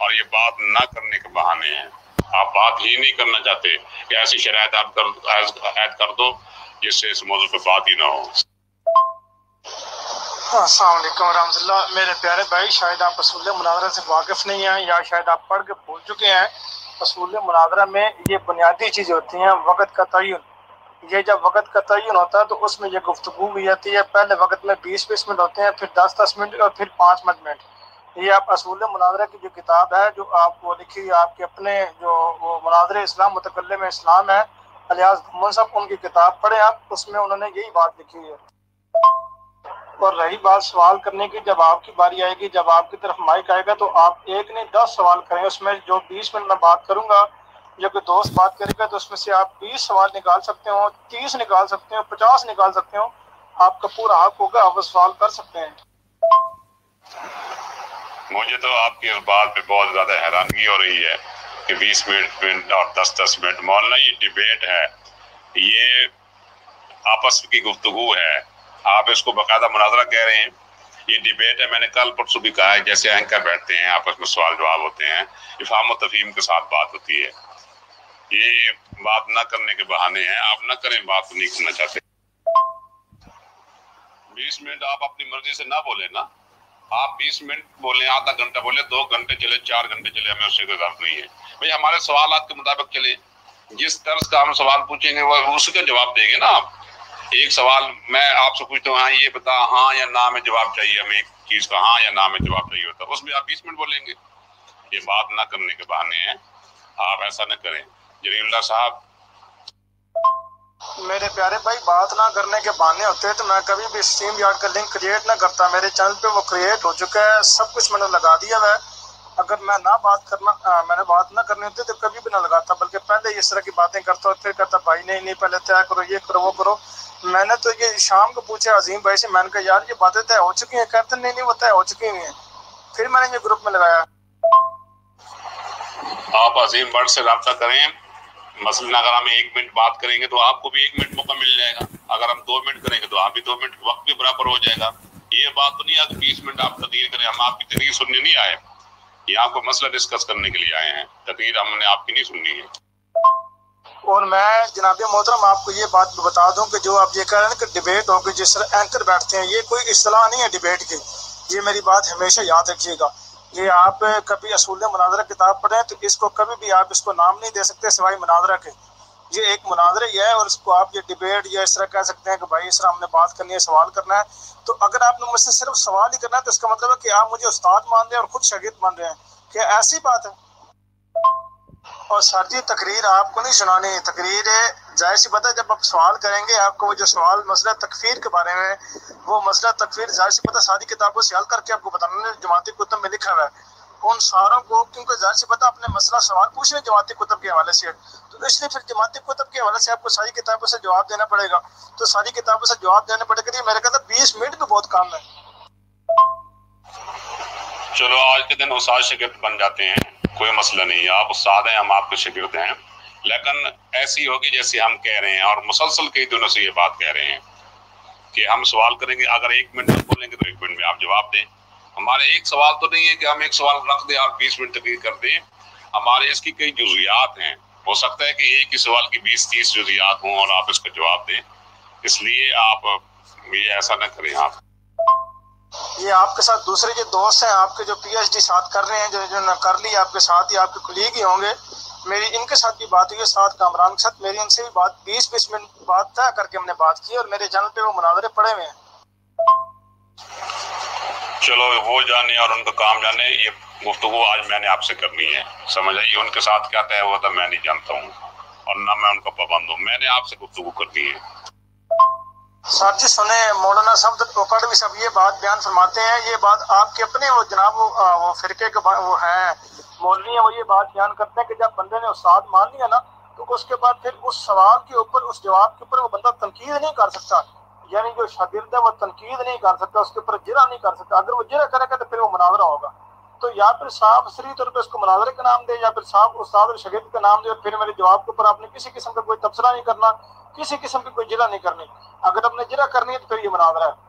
اور یہ بات نہ کرنے کے بہانے ہیں. آپ بات ہی نہیں کرنا چاہتے کہ ایسی شرائط آپ عائد کر دو جس سے اس موضوع پہ بات ہی نہ ہو. السلام علیکم ورحمۃ اللہ. میرے پیارے بھائی، شاید آپ اصول مناظرہ سے واقف نہیں ہیں یا شاید آپ پڑھ کے بھول چکے ہیں. اصول مناظرہ میں یہ بنیادی چیزیں ہوتی ہیں. وقت کا تعین، یہ جب وقت کا تعین ہوتا ہے تو اس میں یہ گفتگو ہوئی جاتی ہے. پہلے وقت میں 20 منٹ ہوتے ہیں، پھر 10 منٹ اور پھر 5 منٹ. یہ آپ اصول مناظرہ کی جو کتاب ہے جو آپ وہ لکھی ہے آپ کے اپنے جو وہ مناظر اسلام متکلم اسلام ہے الیاس گھمن صاحب، ان کی کتاب پڑھیں آپ. اس میں انہوں نے یہی بات لکھی ہے. اور رہی بات سوال کرنے کی، جب آپ کی باری آئے گی، جب آپ کی طرف مائک آئے گا تو آپ ایک نہیں 10 سوال کریں. اس میں جو 20 منٹ میں بات کروں گا، جب کوئی دوست بات کرے گا تو اس میں سے آپ 20 سوال نکال سکتے ہو، 30 نکال سکتے ہو، 50 نکال سکتے ہو. آپ کا پورا حق ہوگا، آپ سوال کر سکتے ہیں. مجھے تو آپ کی اس بات پہ بہت زیادہ حیرانگی ہو رہی ہے کہ 20 منٹ اور 10 منٹ. مولانا یہ ڈیبیٹ ہے، یہ آپس کی گفتگو ہے. آپ اس کو باقاعدہ مناظرہ کہہ رہے ہیں. یہ ڈیبیٹ ہے. میں نے کل پرسوں بھی کہا ہے جیسے اینکر بیٹھتے ہیں آپس میں سوال جواب ہوتے ہیں، افہام و تفہیم کے ساتھ بات ہوتی ہے. یہ بات نہ کرنے کے بہانے ہیں. آپ نہ کریں، بات نہیں کرنا چاہتے. 20 منٹ آپ اپنی مرضی سے نہ بولیں نا. آپ 20 منٹ بولیں، آدھا گھنٹہ بولیں، 2 گھنٹے چلے، 4 گھنٹے چلے، ہمیں اس سے کوئی ضرورت نہیں ہے. بھئی ہمارے سوالات کے مطابق چلیں. جس طرز کا ہم سوال پوچھیں گے وہ اس کا جواب دیں گے نا آپ. ایک سوال میں آپ سے پوچھتا ہوں، ہاں یہ بتا، ہاں یا نہ میں جواب چاہیے. ہمیں ایک چیز کا ہاں یا نہ میں جواب چاہیے ہوتا ہے، اس میں آپ 20 منٹ بولیں گے. یہ بات نہ کرنے کے بہانے ہیں. آپ ایسا نہ کریں. جلیل اللہ صاحب. میرے پیارے بھائی، بات نہ کرنے کے بہانے ہوتے تو میں کبھی بھی اسٹریم یارڈ کا لنک کریٹ نہ کرتا. میرے چینل پہ وہ کریٹ ہو چکا ہے، سب کچھ میں نے لگا دیا ہے. اگر میں نہ میں نے بات نہ کرنی ہوتی تو کبھی بھی نہ لگاتا، بلکہ پہلے اس طرح کی باتیں کرتا اور پھر کہتا بھائی نہیں پہلے طے کرو، یہ کرو وہ کرو. میں نے تو یہ شام کو پوچھا عظیم بھائی سے، میں نے کہا یار یہ باتیں طے ہو چکی ہیں. کہتے نہیں وہ طے ہو چکی ہوئی ہیں. پھر میں نے یہ گروپ میں لگایا. آپ عظیم بڑھ سے رابطہ کریں. مثلاً اگر ہم 1 منٹ بات کریں گے تو آپ کو بھی 1 منٹ موقع مل جائے گا. اگر ہم 2 منٹ کریں گے تو آپ بھی 2 منٹ، وقت بھی برابر ہو جائے گا. یہ بات تو نہیں ہے کہ 20 منٹ آپ تقریر کریں. ہم آپ کی تقریر سننے نہیں آئے، یہاں کو مسئلہ ڈسکس کرنے کے لیے آئے ہیں. تقریر ہم نے آپ کی نہیں سننی ہے. اور میں جناب محترم آپ کو یہ بات بتا دوں کہ جو آپ یہ کہہ رہے ہیں کہ ڈیبیٹ ہوگی جس طرح اینکر بیٹھتے ہیں، یہ کوئی اصطلاح نہیں ہے ڈیبیٹ کی. یہ میری بات ہمیشہ یاد رکھیے گا. یہ آپ کبھی اصول مناظرہ کتاب پڑھیں تو اس کو کبھی بھی آپ اس کو نام نہیں دے سکتے سوائے مناظرہ کے. یہ ایک مناظرہ ہی ہے، اور اس کو آپ یہ ڈیبیٹ یا اس طرح کہہ سکتے ہیں کہ بھائی اس طرح ہم نے بات کرنی ہے، سوال کرنا ہے. تو اگر آپ نے مجھ سے صرف سوال ہی کرنا ہے تو اس کا مطلب ہے کہ آپ مجھے استاد مان رہے ہیں اور خود شاگرد مان رہے ہیں. کیا ایسی بات ہے؟ اور سر جی تقریر آپ کو نہیں سنانی. تقریر ظاہر سی بات ہے جب آپ سوال کریں گے، آپ کو وہ جو سوال مسئلہ تکفیر کے بارے میں، وہ مسئلہ تکفیر ظاہر سی بات ہے ساری کتابوں سے حل کر کے آپ کو بتانا ہے. جماعتی کتب میں لکھا ہوا ہے ان ساروں کو، کیونکہ ظاہر سی بات ہے اپنے مسئلہ سوال پوچھ رہے جماعتی کتب کے حوالے سے، تو اس لیے پھر جماعتی کتب کے حوالے سے آپ کو ساری کتابوں سے جواب دینا پڑے گا. تو ساری کتابوں سے جواب دینے پڑے گا. میرے کہتا 20 منٹ بھی بہت کام ہے. چلو آج کے دن استاد شاگرد بن جاتے ہیں، کوئی مسئلہ نہیں. آپ استاد ہیں، ہم آپ کے شاگرد ہیں. لیکن ایسی ہوگی جیسے ہم کہہ رہے ہیں، اور مسلسل کئی دنوں سے یہ بات کہہ رہے ہیں کہ ہم سوال کریں گے. اگر 1 منٹ میں بولیں گے تو 1 منٹ میں آپ جواب دیں. ہمارے ایک سوال تو نہیں ہے کہ ہم ایک سوال رکھ دیں اور 20 منٹ تقریر کر دیں. ہمارے اس کی کئی جزئیات ہیں. ہو سکتا ہے کہ ایک ہی سوال کی 20-30 جزئیات ہوں اور آپ اس کا جواب دیں. اس لیے آپ یہ ایسا نہ کریں. آپ یہ آپ کے ساتھ دوسرے جو دوست ہیں آپ کے جو پی ایچ ڈی ساتھ کر رہے ہیں، جو نہ کر لی آپ کے ساتھ ہی آپ کے کلیگ ہی ہوں گے، میری ان کے ساتھ بھی بات ہوئی ہے، ساتھ کامران کے ساتھ. میری ان سے بھی بات 20 منٹ بات طے کر کے ہم نے بات کی، اور میرے چینل پہ وہ مناظرے پڑے ہوئے ہیں. چلو وہ جانے اور ان کا کام جانے. یہ گفتگو آج میں نے آپ سے کرنی ہے، سمجھ آئیے. ان کے ساتھ کیا طے ہوا تھا میں نہیں جانتا ہوں، اور نہ میں ان کا پابند ہوں. میں نے آپ سے گفتگو کرنی ہے. سر جی سنیں، مولانا صاحب کوکڑوی صاحب یہ بات بیان فرماتے ہیں. یہ بات آپ کے اپنے وہ جناب وہ فرقے کے وہ ہیں مولوی ہیں، وہ یہ بات بیان کرتے ہیں کہ جب بندے نے استاد مان لیا نا تو اس کے بعد پھر اس سوال کے اوپر، اس جواب کے اوپر وہ بندہ تنقید نہیں کر سکتا. یعنی جو شاگرد ہے وہ تنقید نہیں کر سکتا، اس کے اوپر جرح نہیں کر سکتا. اگر وہ جرح کرے گا تو پھر وہ مناظرہ ہوگا. تو یا پھر صاحب صریح طور پہ اس کو مناظرے کا نام دے، یا پھر صاحب استاد اور شاگرد کا نام دے، اور پھر میرے جواب کے اوپر آپ نے کسی قسم کا کوئی تبصرہ نہیں کرنا، کسی قسم کی کوئی جرح نہیں کرنی. اگر آپ نے جرح کرنی ہے تو پھر یہ مناظرہ ہے.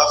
10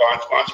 5-5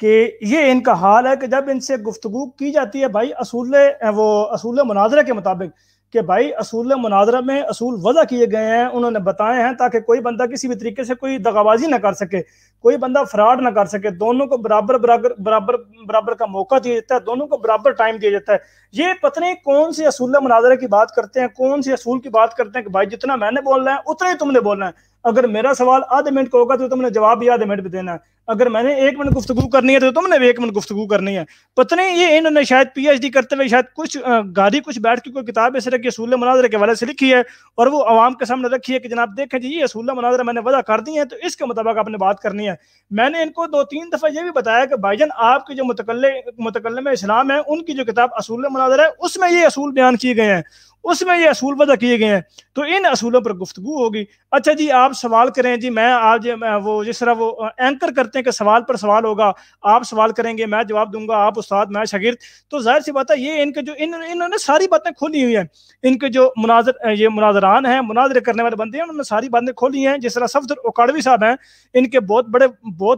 کہ یہ ان کا حال ہے کہ جب ان سے گفتگو کی جاتی ہے بھائی اصول مناظرہ کے مطابق، کہ بھائی اصول مناظرہ میں اصول وضع کیے گئے ہیں، انہوں نے بتائے ہیں تاکہ کوئی بندہ کسی بھی طریقے سے کوئی دغابازی نہ کر سکے، کوئی بندہ فراڈ نہ کر سکے، دونوں کو برابر کا موقع دیا جاتا ہے، دونوں کو برابر ٹائم دیا جاتا ہے۔ یہ پتہ نہیں کون سی اصول مناظرہ کی بات کرتے ہیں، کون سی اصول کی بات کرتے ہیں کہ بھائی جتنا میں نے بولنا ہے اتنا ہی تم نے بولنا ہے، اگر میرا سوال آدھے منٹ کا ہوگا تو تم نے جواب بھی آدھے منٹ پہ دینا ہے، اگر میں نے 1 منٹ گفتگو کرنی ہے تو تم نے بھی 1 منٹ گفتگو کرنی ہے۔ پتہ نہیں یہ انہوں نے شاید پی ایچ ڈی کرتے ہوئے شاید کچھ گاڑی کچھ بیٹھ کے کوئی کتاب اس طرح کی اصول مناظرہ کے حوالے سے لکھی ہے اور وہ عوام کے سامنے رکھی ہے کہ جناب دیکھیں جی یہ اصول مناظرہ میں نے وضع کر دی ہیں تو اس کے مطابق آپ نے بات کرنی ہے۔ میں نے ان کو 2-3 دفعہ یہ بھی بتایا کہ بھائی جان آپ کے جو متکلم اسلام ہیں ان کی جو کتاب اصول مناظرہ ہے اس میں یہ اصول بیان کیے گئے ہیں، اس میں یہ اصول وضع کیے گئے ہیں، تو ان اصولوں پر گفتگو ہوگی۔ اچھا جی آپ سوال کریں جی، میں آج وہ جس طرح وہ اینکر کرتے ہیں کہ سوال پر سوال ہوگا، آپ سوال کریں گے میں جواب دوں گا، آپ استاد میں شاگرد، تو ظاہر سی بات ہے یہ ان کے جو انہوں نے ساری باتیں کھولی ہوئی ہیں، ان کے جو مناظران ہیں، مناظرے کرنے والے بندے ہیں، انہوں نے ساری باتیں کھولی ہیں۔ جس طرح صفدر اوکاڑوی صاحب ہیں، ان کے بہت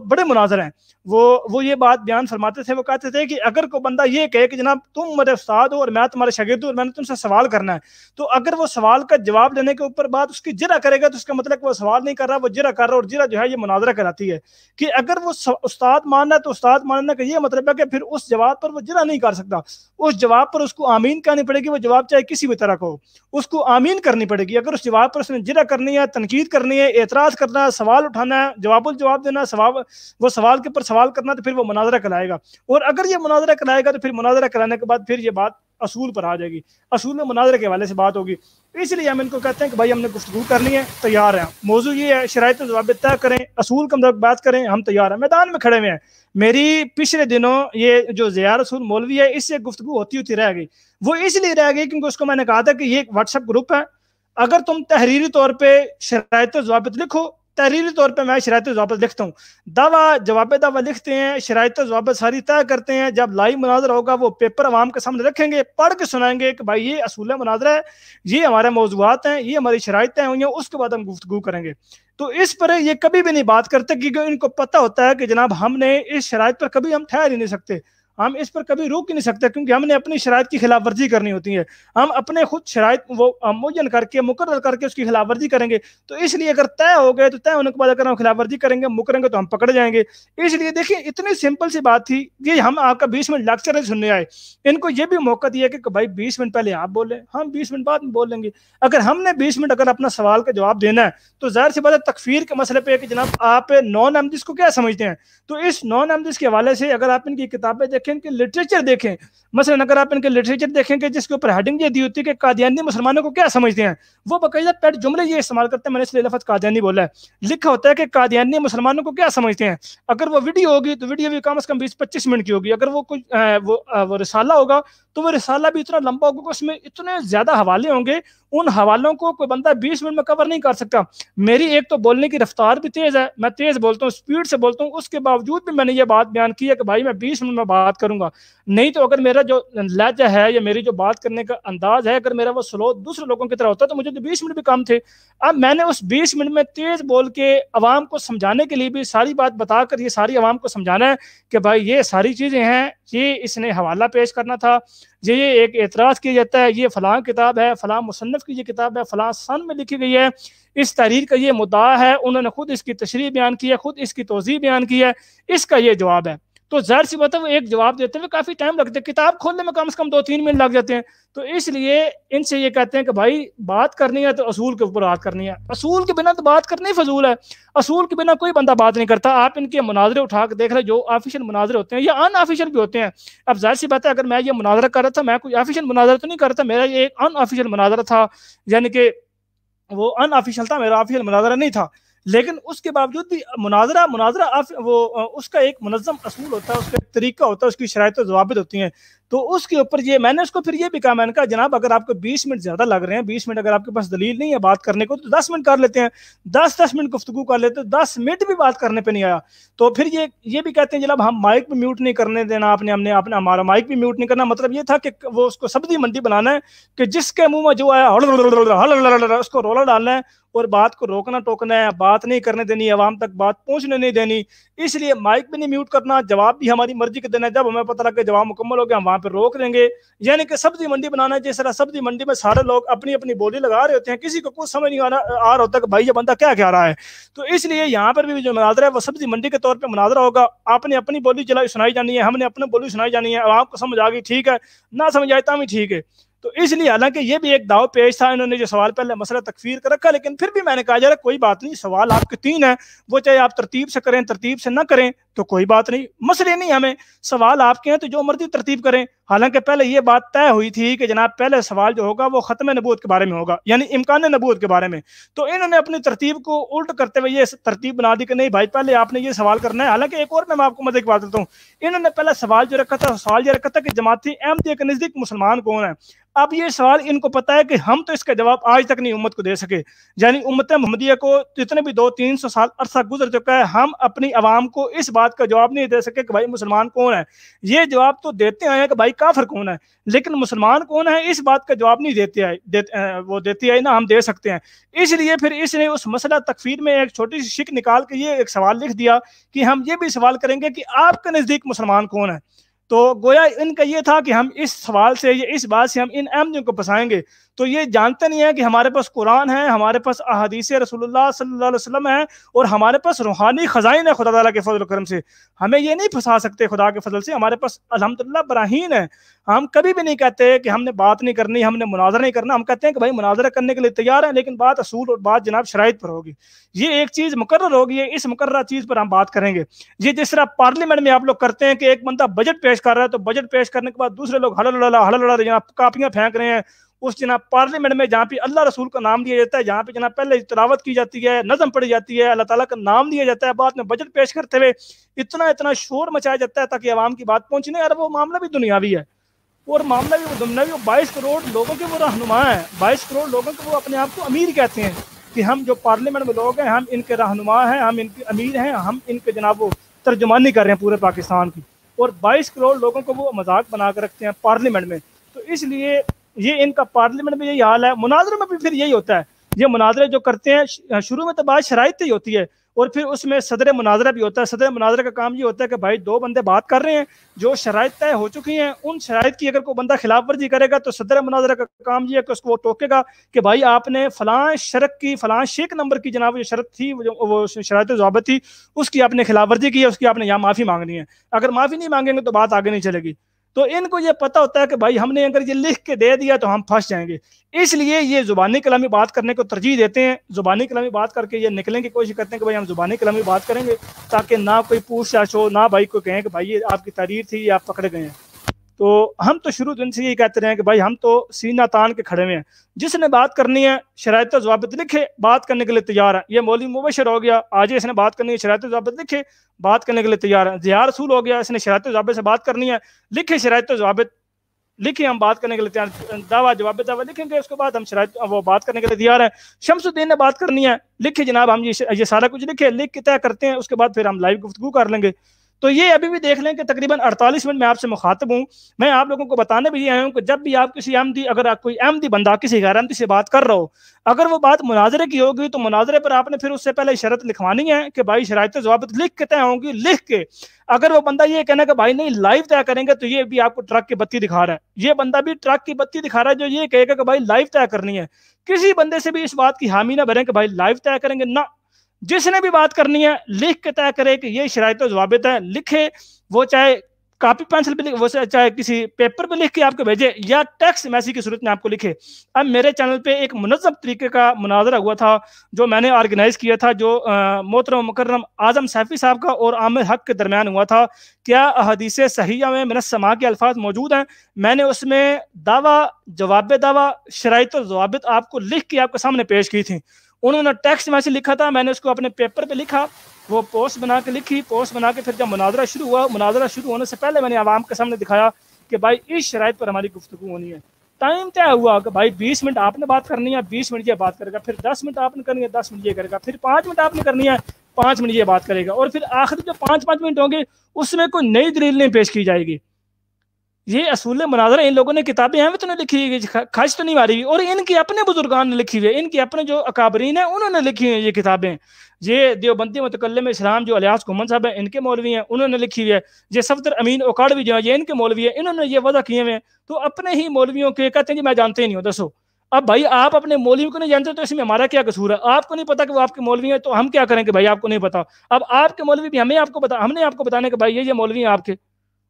بڑے مناظر ہیں، وہ یہ بات بیان فرماتے تھے، وہ کہتے تھے کہ اگر کوئی بندہ یہ کہے کہ جناب تم میرے استاد ہو اور میں تمہارے شاگرد ہوں اور میں نے تم سے سوال کرنا ہے، تو اگر وہ سوال کا جواب دینے کے اوپر بات اس کی جرا کرے گا تو اس کا مطلب وہ سوال نہیں کر رہا، وہ جرا کر رہا، اور جرا جو ہے یہ مناظرہ کراتی ہے کہ اگر وہ استاد ماننا ہے تو استاد ماننا کا یہ مطلب ہے کہ پھر اس جواب پر وہ جرا نہیں کر سکتا، اس جواب پر اس کو آمین کہنی پڑے گی، وہ جواب چاہے کسی بھی طرح کا ہو اس کو آمین کرنی پڑے گی۔ اگر اس جواب پر اس نے جرا کرنی ہے، تنقید کرنی ہے، اعتراض کرنا ہے، سوال اٹھانا ہے، جواب دینا ہے، وہ سوال کے پر سوال کرنا تو پھر وہ مناظرہ کرائے گا، اور اگر یہ مناظرہ کرائے گا تو پھر مناظرہ کرانے کے بعد پھر یہ بات اصول پر آ جائے گی، اصول میں مناظرے کے حوالے سے بات ہوگی۔ اس لیے ہم ان کو کہتے ہیں کہ بھائی ہم نے گفتگو کرنی ہے، تیار ہیں، موضوع یہ ہے شرائط و ضوابط طے کریں، اصول کا بات کریں، ہم تیار ہیں، میدان میں کھڑے ہوئے ہیں۔ میری پچھلے دنوں یہ جو ضیاء رسول مولوی ہے اس سے گفتگو ہوتی رہ گئی، وہ اس لیے رہ گئی کیونکہ اس کو میں نے کہا تھا کہ یہ ایک واٹس ایپ گروپ ہے، اگر تم تحریری طور پہ شرائط و ضوابط لکھو، تحریری طور پہ میں شرائط و ضوابط لکھتا ہوں، جواب دعویٰ لکھتے ہیں، شرائط و ضوابط ساری طے کرتے ہیں، جب لائیو مناظرہ ہوگا وہ پیپر عوام کے سامنے رکھیں گے، پڑھ کے سنائیں گے کہ بھائی یہ اصول مناظرہ ہے، یہ ہمارے موضوعات ہیں، یہ ہماری شرائط طے ہوئی ہیں، اس کے بعد ہم گفتگو کریں گے۔ تو اس پر یہ کبھی بھی نہیں بات کرتے کیونکہ ان کو پتہ ہوتا ہے کہ جناب ہم نے اس شرائط پر کبھی ہم ٹھہر ہی نہیں سکتے، ہم اس پر کبھی روک ہی نہیں سکتے کیونکہ ہم نے اپنی شرائط کی خلاف ورزی کرنی ہوتی ہے، ہم اپنے خود شرائط وہ معین کر کے مقرر کر کے اس کی خلاف ورزی کریں گے، تو اس لیے اگر طے ہو گئے تو طے ہونے کے بعد اگر ہم خلاف ورزی کریں گے مکریں گے تو ہم پکڑ جائیں گے۔ اس لیے دیکھیں اتنی سمپل سی بات تھی، یہ ہم آپ کا 20 منٹ لیکچر نہیں سننے آئے، ان کو یہ بھی موقع دیا کہ بھائی 20 منٹ پہلے آپ بولیں، ہم 20 منٹ بعد میں بول لیں گے۔ اگر ہم نے 20 منٹ اگر اپنا سوال کا جواب دینا ہے تو ظاہر سی بات ہے تکفیر کے مسئلے پہ کہ جناب آپ نان احمدیز کو کیا سمجھتے ہیں، تو اس نان احمدیز کے حوالے سے اگر آپ ان کی کتابیں دیکھیں، ان کے لٹریچر دیکھیں، مثلا اگر آپ ان کے لٹریچر دیکھیں کہ جس کے اوپر ہیڈنگ یہ دی ہوتی ہے کہ قادیانی مسلمانوں کو کیا سمجھتے ہیں، وہ باقاعدہ پیٹ جملے یہ استعمال کرتے ہیں، میں نے اس لیے لفظ قادیانی بولا ہے، لکھا ہوتا ہے کہ قادیانی مسلمانوں کو کیا سمجھتے ہیں۔ اگر وہ ویڈیو ہوگی تو ویڈیو بھی کم از کم 20-25 منٹ کی ہوگی، اگر وہ کوئی وہ رسالہ ہوگا تو وہ رسالہ بھی اتنا لمبا ہوگا کہ اس میں اتنے زیادہ حوالے ہوں گے، ان حوالوں کو کوئی بندہ 20 منٹ میں کور نہیں کر سکتا۔ میری ایک تو بولنے کی رفتار بھی تیز ہے، میں تیز بولتا ہوں، سپیڈ سے بولتا ہوں، اس کے باوجود بھی میں نے یہ بات بیان کی ہے کہ بھائی میں 20 منٹ میں بات کروں گا، نہیں تو اگر میرا جو لہجہ ہے یا میری جو بات کرنے کا انداز ہے اگر میرا وہ سلو دوسرے لوگوں کی طرح ہوتا تو مجھے تو 20 منٹ بھی کم تھے۔ اب میں نے اس 20 منٹ میں تیز بول کے عوام کو سمجھانے کے لیے بھی ساری بات بتا کر یہ ساری عوام کو سمجھانا ہے کہ بھائی یہ ساری چیزیں ہیں، یہ اس نے حوالہ پیش کرنا تھا، یہ ایک اعتراض کیا جاتا ہے، یہ فلاں کتاب ہے، فلاں مصنف کی یہ کتاب ہے، فلاں سن میں لکھی گئی ہے، اس تحریر کا یہ مدعا ہے، انہوں نے خود اس کی تشریح بیان کی ہے، خود اس کی توضیح بیان کی ہے، اس کا یہ جواب ہے۔ تو ظاہر سی بات ہے وہ ایک جواب دیتے ہوئے کافی ٹائم لگتے ہیں، کتاب کھولنے میں کم سے کم 2-3 منٹ لگ جاتے ہیں۔ تو اس لیے ان سے یہ کہتے ہیں کہ بھائی بات کرنی ہے تو اصول کے اوپر بات کرنی ہے، اصول کے بنا تو بات کرنا فضول ہے، اصول کے بنا کوئی بندہ بات نہیں کرتا۔ آپ ان کے مناظرے اٹھا کے دیکھ رہے جو آفیشیل مناظرے ہوتے ہیں یا ان آفیشیل بھی ہوتے ہیں۔ اب ظاہر سی بات ہے اگر میں یہ مناظرہ کر رہا تھا، میں کوئی آفیشیل مناظرہ تو نہیں کر رہا تھا، میرا یہ ایک ان آفیشیل مناظرہ تھا، یعنی کہ وہ ان آفیشیل تھا، میرا آفیشیل مناظرہ نہیں تھا، لیکن اس کے باوجود بھی مناظرہ وہ اس کا ایک منظم اصول ہوتا ہے، اس کا ایک طریقہ ہوتا ہے، اس کی شرائط و ضوابط ہوتی ہیں۔ تو اس کے اوپر یہ میں نے اس کو پھر یہ بھی کہا، میں نے کہا جناب اگر آپ کو 20 منٹ زیادہ لگ رہے ہیں، 20 منٹ اگر آپ کے پاس دلیل نہیں ہے بات کرنے کو، تو 10 منٹ کر لیتے ہیں، 10 منٹ گفتگو کر لیتے ہیں، 10 منٹ بھی بات کرنے پہ نہیں آیا۔ تو پھر یہ بھی کہتے ہیں جناب ہم مائک پہ میوٹ نہیں کرنے دینا، آپ نے ہم نے اپنا ہمارا مائک بھی میوٹ نہیں کرنا۔ مطلب یہ تھا کہ وہ اس کو سبزی منڈی بنانا ہے کہ جس کے منہ میں جو آیا اس کو رولا ڈالنا ہے اور بات کو روکنا ٹوکنا ہے، بات نہیں کرنے دینی، عوام تک بات پہنچنے نہیں دینی۔ اس لیے مائک بھی نہیں میوٹ کرنا، جواب بھی ہماری مرضی کے دینا ہے، جب ہمیں پتہ لگا کہ جواب مکمل ہو گیا ہم وہاں پہ روک دیں گے۔ یعنی کہ سبزی منڈی بنانا ہے، جس طرح سبزی منڈی میں سارے لوگ اپنی اپنی بولی لگا رہے ہوتے ہیں، کسی کو کچھ سمجھ نہیں آ رہا ہوتا کہ بھائی یہ بندہ کیا کہہ رہا ہے۔ تو اس لیے یہاں پر بھی جو مناظرہ ہے وہ سبزی منڈی کے طور پہ مناظرہ ہوگا، آپ نے اپنی بولی سنائی جانی ہے، ہم نے اپنی بولی سنائی جانی ہے، اور آپ کو سمجھ آ گئی ٹھیک ہے، نہ سمجھ آئے بھی ٹھیک ہے۔ تو اس لیے حالانکہ یہ بھی ایک داؤ پیش تھا، انہوں نے جو سوال پہلے مسئلہ تکفیر کا رکھا، لیکن پھر بھی میں نے کہا یار کوئی بات نہیں، سوال آپ کے 3 ہیں، وہ چاہے آپ ترتیب سے کریں ترتیب سے نہ کریں تو کوئی بات نہیں، مسئلے نہیں ہمیں، سوال آپ کے ہیں تو جو مرضی ترتیب کریں۔ حالانکہ پہلے یہ بات طے ہوئی تھی کہ جناب پہلے سوال جو ہوگا وہ ختم نبوت کے بارے میں ہوگا، یعنی امکان نبوت کے بارے میں۔ تو انہوں نے اپنی ترتیب کو الٹ کرتے ہوئے یہ ترتیب بنا دی کہ نہیں بھائی پہلے آپ نے یہ سوال کرنا ہے۔ حالانکہ ایک اور میں آپ کو مزے کی بات دیتا ہوں، انہوں نے پہلا سوال جو رکھا تھا، سوال یہ رکھا تھا کہ جماعتی احمدیہ کے نزدیک مسلمان کون ہے۔ اب یہ سوال ان کو پتا ہے کہ ہم تو اس کا جواب آج تک نہیں امت کو دے سکے، یعنی امت محمدیہ کو جتنے بھی 200-300 سال عرصہ گزر چکا ہے، ہم اپنی عوام کو اس بات کا جواب نہیں دے سکے کہ بھائی مسلمان کون ہے۔ یہ جواب تو دیتے آئے ہیں کہ بھائی کافر کون ہے، لیکن مسلمان کون ہے اس بات کا جواب نہیں دیتے آئے نا ہم دے سکتے ہیں۔ اس لیے پھر اس نے اس مسئلہ تکفیر میں ایک چھوٹی سی شک نکال کے یہ ایک سوال لکھ دیا کہ ہم یہ بھی سوال کریں گے کہ آپ کے نزدیک مسلمان کون ہے۔ تو گویا ان کا یہ تھا کہ ہم اس سوال سے اس بات سے ہم ان احمدیوں کو پھنسائیں گے۔ تو یہ جانتے نہیں ہیں کہ ہمارے پاس قرآن ہے، ہمارے پاس احادیث رسول اللہ صلی اللہ علیہ وسلم ہے، اور ہمارے پاس روحانی خزائن ہے خدا تعالیٰ کے فضل و کرم سے، ہمیں یہ نہیں پھنسا سکتے خدا کے فضل سے۔ ہمارے پاس الحمدللہ براہین ہے، ہم کبھی بھی نہیں کہتے کہ ہم نے بات نہیں کرنی، ہم نے مناظرہ نہیں کرنا، ہم کہتے ہیں کہ بھائی مناظرہ کرنے کے لیے تیار ہیں، لیکن بات اصول اور بات جناب شرائط پر ہوگی۔ یہ ایک چیز مقرر ہوگی ہے، اس مقررہ چیز پر ہم بات کریں گے۔ یہ جس طرح پارلیمنٹ میں آپ لوگ کرتے ہیں کہ ایک بندہ بجٹ پیش کر رہا ہے تو بجٹ پیش کرنے کے بعد دوسرے لوگ ہل جناب کاپیاں پھینک رہے ہیں، اس جناب پارلیمنٹ میں جہاں پہ اللہ رسول کا نام دیا جاتا ہے، جہاں پہ جناب پہلے تلاوت کی جاتی ہے، نظم پڑھی جاتی ہے، اللہ تعالیٰ کا نام دیا جاتا ہے، بعد میں بجٹ پیش کرتے ہوئے اتنا شور مچایا جاتا ہے تاکہ عوام کی بات پہنچنے، اور وہ معاملہ بھی دنیاوی ہے اور معاملہ بھی وہ دنیاوی، 22 کروڑ لوگوں کے وہ رہنما ہیں، 22 کروڑ لوگوں کے وہ اپنے آپ کو امیر کہتے ہیں کہ ہم جو پارلیمنٹ میں لوگ ہیں ہم ان کے رہنما ہیں، ہم ان کے امیر ہیں، ہم ان کے جناب وہ ترجمانی کر رہے ہیں پورے پاکستان کی، اور 22 کروڑ لوگوں کو وہ مذاق بنا کر رکھتے ہیں پارلیمنٹ میں۔ تو اس لیے یہ ان کا پارلیمنٹ میں یہی حال ہے، مناظرے میں بھی پھر یہی ہوتا ہے۔ یہ مناظرے جو کرتے ہیں شروع میں تو بات شرائط ہی ہوتی ہے، اور پھر اس میں صدر مناظرہ بھی ہوتا ہے۔ صدر مناظرہ کا کام یہ ہوتا ہے کہ بھائی 2 بندے بات کر رہے ہیں، جو شرائط طے ہو چکی ہیں ان شرائط کی اگر کوئی بندہ خلاف ورزی کرے گا تو صدر مناظرہ کا کام یہ ہے کہ اس کو وہ ٹوکے گا کہ بھائی آپ نے فلاں شرط کی فلاں شیک نمبر کی جناب جو شرط تھی، وہ شرائط ضوابط تھی، اس کی آپ نے خلاف ورزی کی ہے، اس کی آپ نے یہاں معافی مانگنی ہے۔ اگر معافی نہیں مانگیں گے تو بات آگے نہیں چلے گی۔ تو ان کو یہ پتہ ہوتا ہے کہ بھائی ہم نے اگر یہ لکھ کے دے دیا تو ہم پھنس جائیں گے، اس لیے یہ زبانی کلامی بات کرنے کو ترجیح دیتے ہیں۔ زبانی کلامی بات کر کے یہ نکلنے کی کوشش کرتے ہیں کہ بھائی ہم زبانی کلامی بات کریں گے تاکہ نہ کوئی پوچھ تاچھ ہو، نہ بھائی کو کہیں کہ بھائی یہ آپ کی تحریر تھی، یہ آپ پکڑے گئے ہیں۔ تو ہم تو شروع دن سے یہی کہتے رہے ہیں کہ بھائی ہم تو سینہ تان کے کھڑے ہوئے ہیں، جس نے بات کرنی ہے شرائط و ضوابط لکھے، بات کرنے کے لیے تیار ہے۔ یہ مولوی مبشر ہو گیا، آج اس نے بات کرنی ہے شرائط و ضوابط لکھے، بات کرنے کے لیے تیار ہے۔ ضیاء رسول ہو گیا، اس نے شرائط و ضوابط سے بات کرنی ہے، لکھے شرائط و ضوابط لکھیں، ہم بات کرنے کے لیے تیار، دعویٰ جواب دعویٰ لکھیں گے، اس کے بعد ہم شرائط وہ بات کرنے کے لیے تیار ہیں۔ شمس الدین نے بات کرنی ہے، لکھے جناب، ہم یہ سارا کچھ لکھے، لکھ کے طے کرتے ہیں، اس کے بعد پھر ہم لائیو گفتگو کر لیں گے۔ تو یہ ابھی بھی دیکھ لیں کہ تقریباً 48 منٹ میں آپ سے مخاطب ہوں۔ میں آپ لوگوں کو بتانے بھی آیا ہوں کہ جب بھی آپ کسی احمدی، اگر آپ کوئی احمدی بندہ کسی غیر احمدی سے بات کر رہا ہو، اگر وہ بات مناظرے کی ہوگی تو مناظرے پر آپ نے پھر اس سے پہلے شرط لکھوانی ہے کہ بھائی شرائط ضوابط لکھ کے طے ہوں گی، لکھ کے۔ اگر وہ بندہ یہ کہنا کہ بھائی نہیں لائیو طے کریں گے تو یہ بھی آپ کو ٹرک کی بتی دکھا رہا ہے، یہ بندہ بھی ٹرک کی بتی دکھا رہا ہے جو یہ کہے گا کہ بھائی لائیو طے کرنی ہے۔ کسی بندے سے بھی اس بات کی حامی نہ بھریں کہ بھائی لائیو طے کریں گے، نہ، جس نے بھی بات کرنی ہے لکھ کے طے کرے کہ یہ شرائط و ضوابط ہے، لکھے، وہ چاہے کاپی پینسل پہ وہ چاہے کسی پیپر پہ لکھ کے آپ کو بھیجے یا ٹیکسٹ میسیج کی صورت میں آپ کو لکھے۔ اب میرے چینل پہ ایک منظم طریقے کا مناظرہ ہوا تھا جو میں نے آرگنائز کیا تھا، جو محترم مکرم اعظم سیفی صاحب کا اور عامر حق کے درمیان ہوا تھا۔ کیا احادیث صحیحہ میں من السماء کے الفاظ موجود ہیں؟ میں نے اس میں دعویٰ جواب دعویٰ شرائط و ضوابط آپ کو لکھ کے آپ کے سامنے پیش کی تھی۔ انہوں نے ٹیکسٹ میسیج لکھا تھا، میں نے اس کو اپنے پیپر پہ لکھا، وہ پوسٹ بنا کے لکھی، پوسٹ بنا کے پھر جب مناظرہ شروع ہوا، مناظرہ شروع ہونے سے پہلے میں نے عوام کے سامنے دکھایا کہ بھائی اس شرائط پر ہماری گفتگو ہونی ہے. ٹائم طے ہوا کہ بھائی 20 منٹ آپ نے بات کرنی ہے, 20 منٹ یہ بات کرے گا, پھر 10 منٹ آپ نے کرنی ہے, 10 منٹ یہ کرے گا, پھر 5 منٹ آپ نے کرنی ہے, 5 منٹ یہ بات کرے گا, اور پھر آخر جو 5 منٹ ہوں گے اس میں کوئی نئی دلیل نہیں پیش کی جائے گی. یہ اصول مناظرہ ان لوگوں نے کتابیں ہیں تو نہیں لکھی ہوئی, خرچ تو نہیں ماری ہوئی, اور ان کے اپنے بزرگان نے لکھی ہوئی ہے, ان کے اپنے جو اکابرین ہیں انہوں نے لکھی ہوئی یہ کتابیں. یہ دیوبندی متکلم اسلام جو الیاس گھمن صاحب ہیں ان کے مولوی ہیں, انہوں نے لکھی ہوئی ہے. یہ صفدر امین اوکاڑوی جو ہے یہ ان کے مولوی ہیں, انہوں نے یہ وضع کیے ہوئے ہیں. تو اپنے ہی مولویوں کے کہتے ہیں جی میں جانتے ہی نہیں ہوں. دسو اب بھائی آپ اپنے مولوی کو نہیں جانتے تو اس میں ہمارا کیا قصور ہے؟ آپ کو نہیں پتا کہ وہ آپ کے مولوی ہیں تو ہم کیا کریں کہ بھائی آپ کو نہیں پتا. اب آپ کے مولوی بھی ہم نے آپ کو بتانے کہ بھائی یہ مولوی ہیں آپ کے.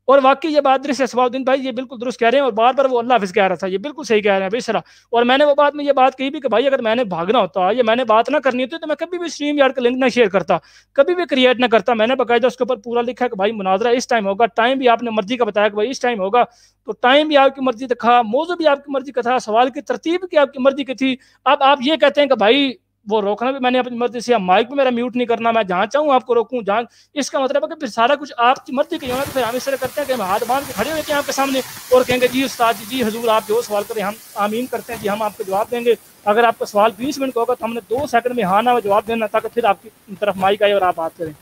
اور واقعی یہ بات اسباؤ الدین بھائی یہ بالکل درست کہہ رہے ہیں, اور بار بار وہ اللہ حافظ کہہ رہا تھا, یہ بالکل صحیح کہہ رہے ہیں بے سرا. اور میں نے وہ بات میں یہ بات کہی بھی کہ بھائی اگر میں نے بھاگنا ہوتا یا میں نے بات نہ کرنی ہوتی تو میں کبھی بھی اسٹریم یارڈ کا لنک نہ شیئر کرتا, کبھی بھی کریٹ نہ کرتا. میں نے باقاعدہ اس کے اوپر پورا لکھا ہے کہ بھائی مناظرہ اس ٹائم ہوگا, ٹائم بھی آپ نے مرضی کا بتایا کہ بھائی اس ٹائم ہوگا, تو ٹائم بھی آپ کی مرضی کا تھا, موضوع بھی آپ کی مرضی کا تھا, سوال کی ترتیب کی آپ کی مرضی کی تھی. اب آپ یہ کہتے ہیں کہ بھائی وہ روکنا بھی میں نے اپنی مرضی سے, مائک بھی میرا میوٹ نہیں کرنا, میں جہاں چاہوں آپ کو روکوں جہاں. اس کا مطلب ہے کہ پھر سارا کچھ آپ کی مرضی کے ہونا, تو پھر ہم اس طرح کرتے ہیں کہ ہم ہاتھ باندھ کے کھڑے ہوئے ہیں آپ کے سامنے اور کہیں گے جی استاد جی حضور آپ جو سوال کریں ہم آمین کرتے ہیں جی ہم آپ کو جواب دیں گے. اگر آپ کا سوال 20 منٹ کا ہوگا تو ہم نے 2 سیکنڈ میں ہاں نہ جواب دینا تاکہ پھر آپ کی طرف مائک آئے اور آپ بات کریں.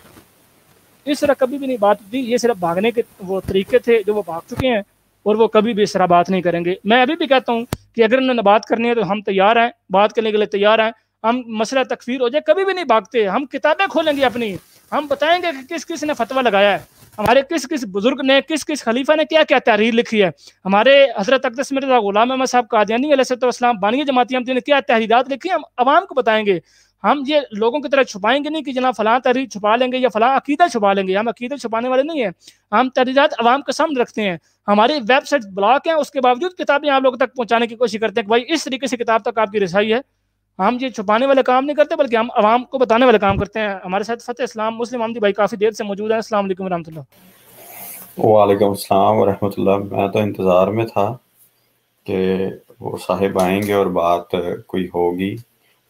اس طرح کبھی بھی نہیں بات ہوتی. یہ صرف بھاگنے کے وہ طریقے تھے جو وہ بھاگ چکے ہیں, اور وہ کبھی بھی اس طرح بات نہیں کریں گے. میں ابھی بھی کہتا ہوں کہ اگر انہوں نے بات کرنی ہے تو ہم تیار ہیں, بات کرنے کے لیے تیار ہیں. ہم مسئلہ تکفیر ہو جائے کبھی بھی نہیں بھاگتے, ہم کتابیں کھولیں گے اپنی, ہم بتائیں گے کہ کس کس نے فتویٰ لگایا ہے, ہمارے کس کس بزرگ نے, کس کس خلیفہ نے کیا کیا تحریر لکھی ہے, ہمارے حضرت اقدس مرزا غلام احمد صاحب قادیانی علیہ السلام بانی جماعتی احمدیہ نے کیا تحریرات لکھی ہیں, ہم عوام کو بتائیں گے. ہم یہ لوگوں کی طرح چھپائیں گے نہیں کہ جناب فلاں تحریر چھپا لیں گے یا فلاں عقیدہ چھپا لیں گے. ہم عقیدہ چھپانے والے نہیں ہیں, ہم تحریرات عوام کے سامنے رکھتے ہیں. ہماری ویب سائٹ بلاک ہیں, اس کے باوجود کتابیں آپ لوگوں تک پہنچانے کی کوشش کرتے ہیں کہ بھائی اس طریقے سے کتاب تک آپ کی رسائی ہے. ہم یہ چھپانے والے کام نہیں کرتے بلکہ ہم عوام کو بتانے والے کام کرتے ہیں. ہمارے ساتھ فتح اسلام مسلم احمدی بھائی کافی دیر سے موجود ہیں. السلام علیکم ورحمۃ اللہ. وعلیکم السلام ورحمۃ اللہ. میں تو انتظار میں تھا کہ وہ صاحب آئیں گے اور بات کوئی ہوگی,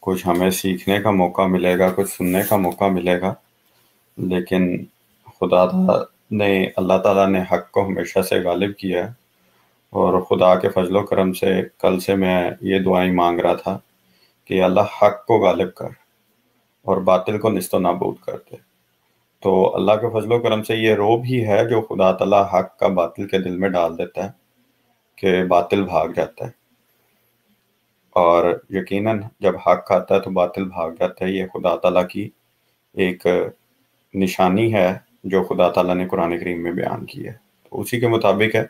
کچھ ہمیں سیکھنے کا موقع ملے گا, کچھ سننے کا موقع ملے گا. لیکن اللہ تعالیٰ نے حق کو ہمیشہ سے غالب کیا ہے, اور خدا کے فضل و کرم سے کل سے میں یہ دعائیں مانگ رہا تھا کہ اللہ حق کو غالب کر اور باطل کو نیست و نابود کر دے. تو اللہ کے فضل و کرم سے یہ روب ہی ہے جو خدا تعالیٰ حق کا باطل کے دل میں ڈال دیتا ہے کہ باطل بھاگ جاتا ہے, اور یقیناً جب حق آتا ہے تو باطل بھاگ جاتا ہے. یہ خدا تعالیٰ کی ایک نشانی ہے جو خدا تعالیٰ نے قرآن کریم میں بیان کی ہے, تو اسی کے مطابق ہے.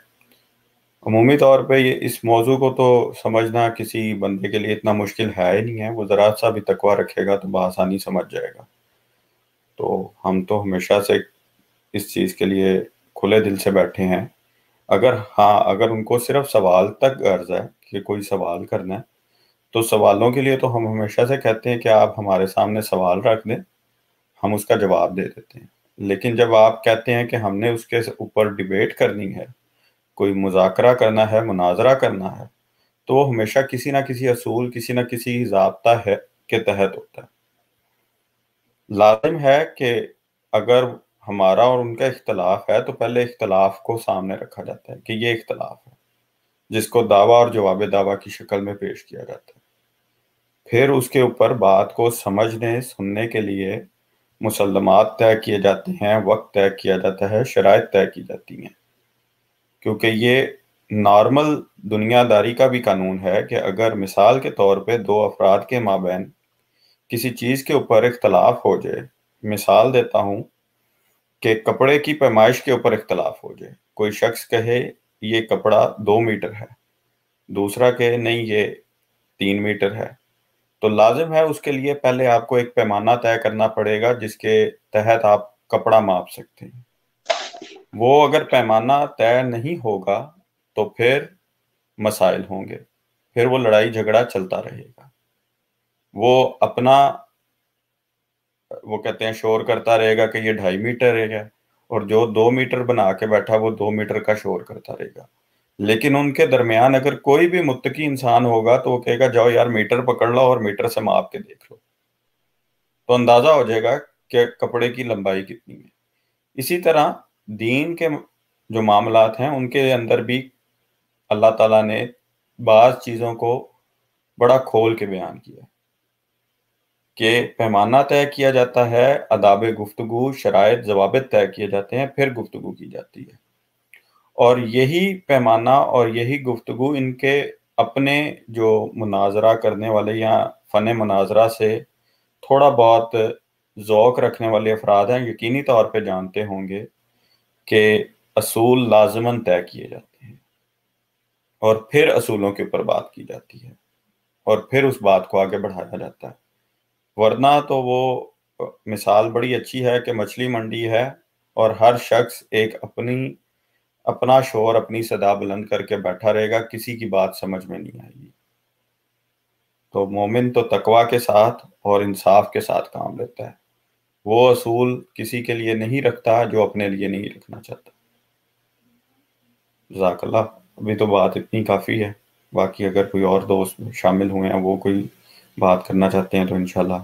عمومی طور پہ یہ اس موضوع کو تو سمجھنا کسی بندے کے لیے اتنا مشکل ہے ہی نہیں ہے, وہ ذرا سا بھی تقویٰ رکھے گا تو بآسانی سمجھ جائے گا. تو ہم تو ہمیشہ سے اس چیز کے لیے کھلے دل سے بیٹھے ہیں. اگر ان کو صرف سوال تک غرض ہے کہ کوئی سوال کرنا ہے, تو سوالوں کے لیے تو ہم ہمیشہ سے کہتے ہیں کہ آپ ہمارے سامنے سوال رکھ دیں, ہم اس کا جواب دے دیتے ہیں. لیکن جب آپ کہتے ہیں کہ ہم نے اس کے اوپر ڈیبیٹ کرنی ہے, کوئی مذاکرہ کرنا ہے, مناظرہ کرنا ہے, تو وہ ہمیشہ کسی نہ کسی اصول, کسی نہ کسی ضابطہ ہے کے تحت ہوتا ہے. لازم ہے کہ اگر ہمارا اور ان کا اختلاف ہے تو پہلے اختلاف کو سامنے رکھا جاتا ہے کہ یہ اختلاف ہے, جس کو دعویٰ اور جواب دعویٰ کی شکل میں پیش کیا جاتا ہے. پھر اس کے اوپر بات کو سمجھنے سننے کے لیے مسلمات طے کیے جاتے ہیں, وقت طے کیا جاتا ہے, شرائط طے کی جاتی ہیں. کیونکہ یہ نارمل دنیا داری کا بھی قانون ہے کہ اگر مثال کے طور پہ 2 افراد کے مابین کسی چیز کے اوپر اختلاف ہو جائے, مثال دیتا ہوں کہ کپڑے کی پیمائش کے اوپر اختلاف ہو جائے, کوئی شخص کہے یہ کپڑا 2 میٹر ہے, دوسرا کہے نہیں یہ 3 میٹر ہے, تو لازم ہے اس کے لیے پہلے آپ کو ایک پیمانہ طے کرنا پڑے گا جس کے تحت آپ کپڑا ماپ سکتے ہیں. وہ اگر پیمانہ طے نہیں ہوگا تو پھر مسائل ہوں گے, پھر وہ لڑائی جھگڑا چلتا رہے گا. وہ کہتے ہیں شور کرتا رہے گا کہ یہ 2.5 میٹر ہے, اور جو 2 میٹر بنا کے بیٹھا وہ 2 میٹر کا شور کرتا رہے گا. لیکن ان کے درمیان اگر کوئی بھی متقی انسان ہوگا تو وہ کہے گا جاؤ یار میٹر پکڑ لو اور میٹر سے ماپ کے دیکھ لو, تو اندازہ ہو جائے گا کہ کپڑے کی لمبائی کتنی ہے. اسی طرح دین کے جو معاملات ہیں ان کے اندر بھی اللہ تعالیٰ نے بعض چیزوں کو بڑا کھول کے بیان کیا کہ پیمانہ طے کیا جاتا ہے، آداب گفتگو، شرائط، ضوابط طے کیے جاتے ہیں، پھر گفتگو کی جاتی ہے، اور یہی پیمانہ اور یہی گفتگو ان کے اپنے جو مناظرہ کرنے والے یا فن مناظرہ سے تھوڑا بہت ذوق رکھنے والے افراد ہیں یقینی طور پہ جانتے ہوں گے کہ اصول لازماً طے کیے جاتے ہیں اور پھر اصولوں کے اوپر بات کی جاتی ہے اور پھر اس بات کو آگے بڑھایا جاتا ہے، ورنہ تو وہ مثال بڑی اچھی ہے کہ مچھلی منڈی ہے اور ہر شخص ایک اپنا شور، اپنی صدا بلند کر کے بیٹھا رہے گا، کسی کی بات سمجھ میں نہیں آئے گی۔ تو مومن تو تقویٰ کے ساتھ اور انصاف کے ساتھ کام لیتا ہے، وہ اصول کسی کے لیے نہیں رکھتا جو اپنے لیے نہیں رکھنا چاہتا۔ جزاک اللہ۔ ابھی تو بات اتنی کافی ہے، باقی اگر کوئی اور دوست شامل ہوئے ہیں وہ کوئی بات کرنا چاہتے ہیں تو انشاءاللہ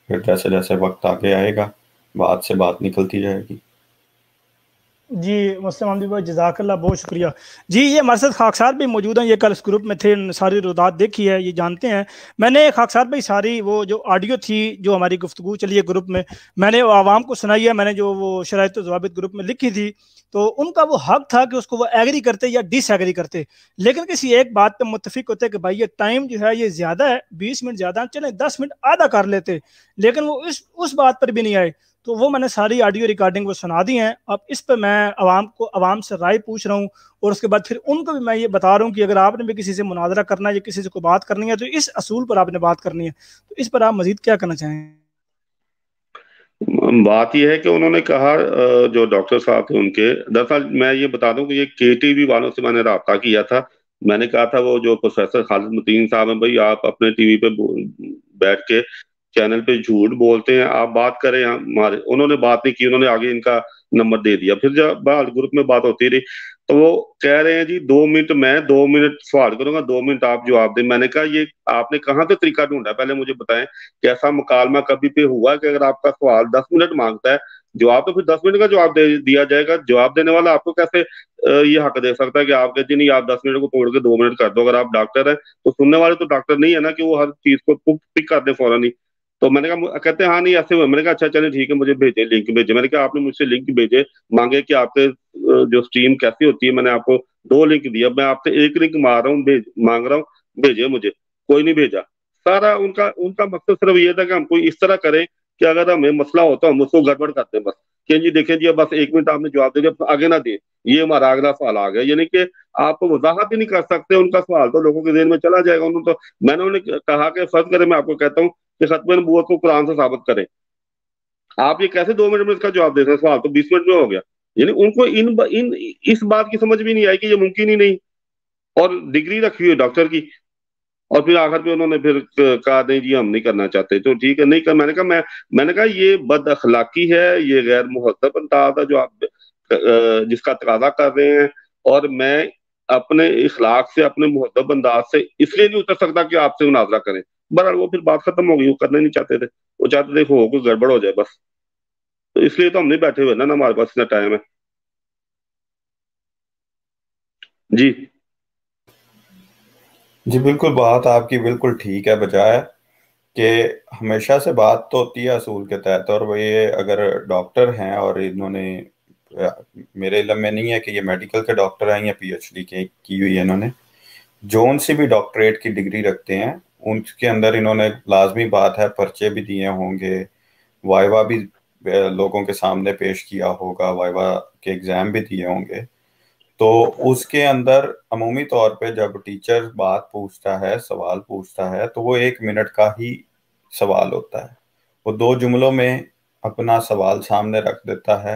پھر جیسے جیسے وقت آگے آئے گا بات سے بات نکلتی جائے گی۔ جی مسلم احمدی بھائی جزاک اللہ، بہت شکریہ جی۔ یہ ہمارے ساتھ خاکسار بھی موجود ہیں، یہ کل اس گروپ میں تھے، ساری رودات دیکھی ہے، یہ جانتے ہیں۔ میں نے خاکسار بھائی ساری وہ جو آڈیو تھی جو ہماری گفتگو چلی ہے گروپ میں نے عوام کو سنائی ہے، میں نے جو وہ شرائط و ضوابط گروپ میں لکھی تھی، تو ان کا وہ حق تھا کہ اس کو وہ ایگری کرتے یا ڈس ایگری کرتے، لیکن کسی ایک بات پہ متفق ہوتے کہ بھائی یہ ٹائم جو ہے یہ زیادہ ہے، 20 منٹ زیادہ، چلیں 10 منٹ آدھا کر لیتے، لیکن وہ اس بات پر بھی نہیں آئے۔ تو وہ میں نے ساری آڈیو ریکارڈنگ وہ سنا دی ہیں۔ اب اس پہ میں عوام سے رائے پوچھ رہا ہوں، اور اس کے بعد پھر ان کو بھی میں یہ بتا رہا ہوں کہ اگر آپ نے بھی کسی سے مناظرہ کرنا ہے یا کسی سے کوئی بات کرنی ہے تو اس اصول پر آپ نے بات کرنی ہے۔ تو اس پر آپ مزید کیا کرنا چاہیں؟ بات یہ ہے کہ انہوں نے کہا، جو ڈاکٹر صاحب تھے ان کے، دراصل میں یہ بتا دوں کہ یہ کے ٹی وی والوں سے میں نے رابطہ کیا تھا، میں نے کہا تھا وہ جو پروفیسر خالد متین صاحب ہیں، بھائی آپ اپنے ٹی وی پہ بیٹھ کے چینل پہ جھوٹ بولتے ہیں، آپ بات کریں ہمارے۔ انہوں نے بات نہیں کی، انہوں نے آگے ان کا نمبر دے دیا، پھر جب بعد گروپ میں بات ہوتی رہی تو وہ کہہ رہے ہیں جی 2 منٹ میں 2 منٹ سوال کروں گا، 2 منٹ آپ جواب دیں۔ میں نے کہا یہ آپ نے کہاں سے طریقہ ڈھونڈا، پہلے مجھے بتائیں کہ ایسا مکالمہ کبھی پہ ہوا کہ اگر آپ کا سوال 10 منٹ مانگتا ہے جواب، تو پھر 10 منٹ کا جواب دیا جائے گا؟ جواب دینے والا آپ کو کیسے یہ حق دے سکتا ہے کہ آپ کہتے نہیں آپ 10 منٹ کو توڑ کے 2 منٹ کر دو؟ اگر آپ ڈاکٹر ہیں تو سننے والے تو ڈاکٹر نہیں ہے نا کہ وہ ہر چیز کو پک کر دیں فوراً ہی۔ تو میں نے کہا، کہتے ہیں ہاں نہیں ایسے ہوئے۔ میں نے کہا اچھا چلیں ٹھیک ہے، مجھے بھیجیں، لنک بھیجیں۔ میں نے کہا آپ نے مجھ سے لنک بھیجے، مانگے کہ آپ کے جو سٹریم کیسی ہوتی ہے، میں نے آپ کو 2 لنک دیا، میں آپ سے 1 لنک مانگ رہا ہوں، بھیجے مجھے، کوئی نہیں بھیجا۔ سارا ان کا مقصد صرف یہ تھا کہ ہم کوئی اس طرح کریں کہ اگر ہمیں مسئلہ ہوتا ہم اس کو گڑبڑ کرتے ہیں بس، کہ جی دیکھیں جی اب بس 1 منٹ آپ نے جواب دے دیا، آگے نہ دیں، یہ ہمارا اگلا سوال آ گیا۔ یعنی کہ آپ وضاحت ہی نہیں کر سکتے، ان کا سوال تو لوگوں کے ذہن میں چلا جائے گا۔ میں نے انہیں کہا کہ فرض کریں میں آپ کو کہتا ہوں کہ ختم نبوت کو قرآن سے ثابت کریں، آپ یہ کیسے 2 منٹ میں اس کا جواب دے سکتے؟ سوال تو 20 منٹ میں ہو گیا۔ یعنی ان کو اس بات کی سمجھ بھی نہیں آئی کہ یہ ممکن ہی نہیں، اور ڈگری رکھی ہوئی ڈاکٹر کی، اور پھر آخر پہ انہوں نے پھر کہا نہیں جی ہم نہیں کرنا چاہتے، تو ٹھیک ہے نہیں کر۔ میں نے کہا یہ بد اخلاقی ہے، یہ غیر مہذب انداز ہے جو آپ جس کا تقاضا کر رہے ہیں، اور میں اپنے اخلاق سے، اپنے مہذب انداز سے اس لیے نہیں اتر سکتا کہ آپ سے مناظرہ کریں۔ بہرحال وہ پھر بات ختم ہو گئی، وہ کرنا نہیں چاہتے تھے، وہ چاہتے تھے ہو کوئی گڑبڑ ہو جائے بس، تو اس لیے تو ہم نہیں بیٹھے ہوئے نا ہمارے پاس اتنا ٹائم ہے۔ جی بالکل، بات آپ کی بالکل ٹھیک ہے، بجائے کہ ہمیشہ سے بات تو ہوتی ہے اصول کے تحت، اور وہ یہ اگر ڈاکٹر ہیں اور انہوں نے، میرے علم میں نہیں ہے کہ یہ میڈیکل کے ڈاکٹر ہیں یا پی ایچ ڈی کی ہوئی ہے، انہوں نے جون سے بھی ڈاکٹریٹ کی ڈگری رکھتے ہیں، ان کے اندر انہوں نے لازمی بات ہے پرچے بھی دیے ہوں گے، وائوا بھی لوگوں کے سامنے پیش کیا ہوگا، وائوا کے ایگزام بھی دیے ہوں گے۔ تو اس کے اندر عمومی طور پہ جب ٹیچر بات پوچھتا ہے، سوال پوچھتا ہے، تو وہ 1 منٹ کا ہی سوال ہوتا ہے، وہ 2 جملوں میں اپنا سوال سامنے رکھ دیتا ہے،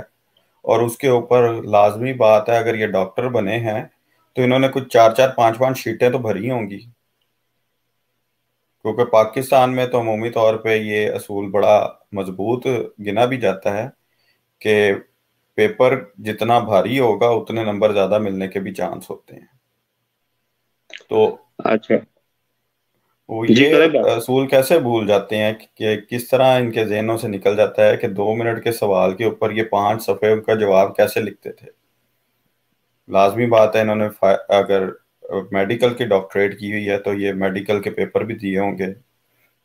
اور اس کے اوپر لازمی بات ہے اگر یہ ڈاکٹر بنے ہیں تو انہوں نے کچھ 4-4 5-5 شیٹیں تو بھری ہوں گی، کیونکہ پاکستان میں تو عمومی طور پہ یہ اصول بڑا مضبوط گنا بھی جاتا ہے کہ پیپر جتنا بھاری ہوگا اتنے نمبر زیادہ ملنے کے بھی چانس ہوتے ہیں۔ تو اچھا وہ جی یہ کریں بات۔ اصول کیسے بھول جاتے ہیں کہ کس طرح ان کے ذہنوں سے نکل جاتا ہے کہ 2 منٹ کے سوال کے اوپر یہ 5 صفحے کا جواب کیسے لکھتے تھے۔ لازمی بات ہے انہوں نے اگر میڈیکل کی ڈاکٹریٹ کی ہوئی ہے تو یہ میڈیکل کے پیپر بھی دیے ہوں گے،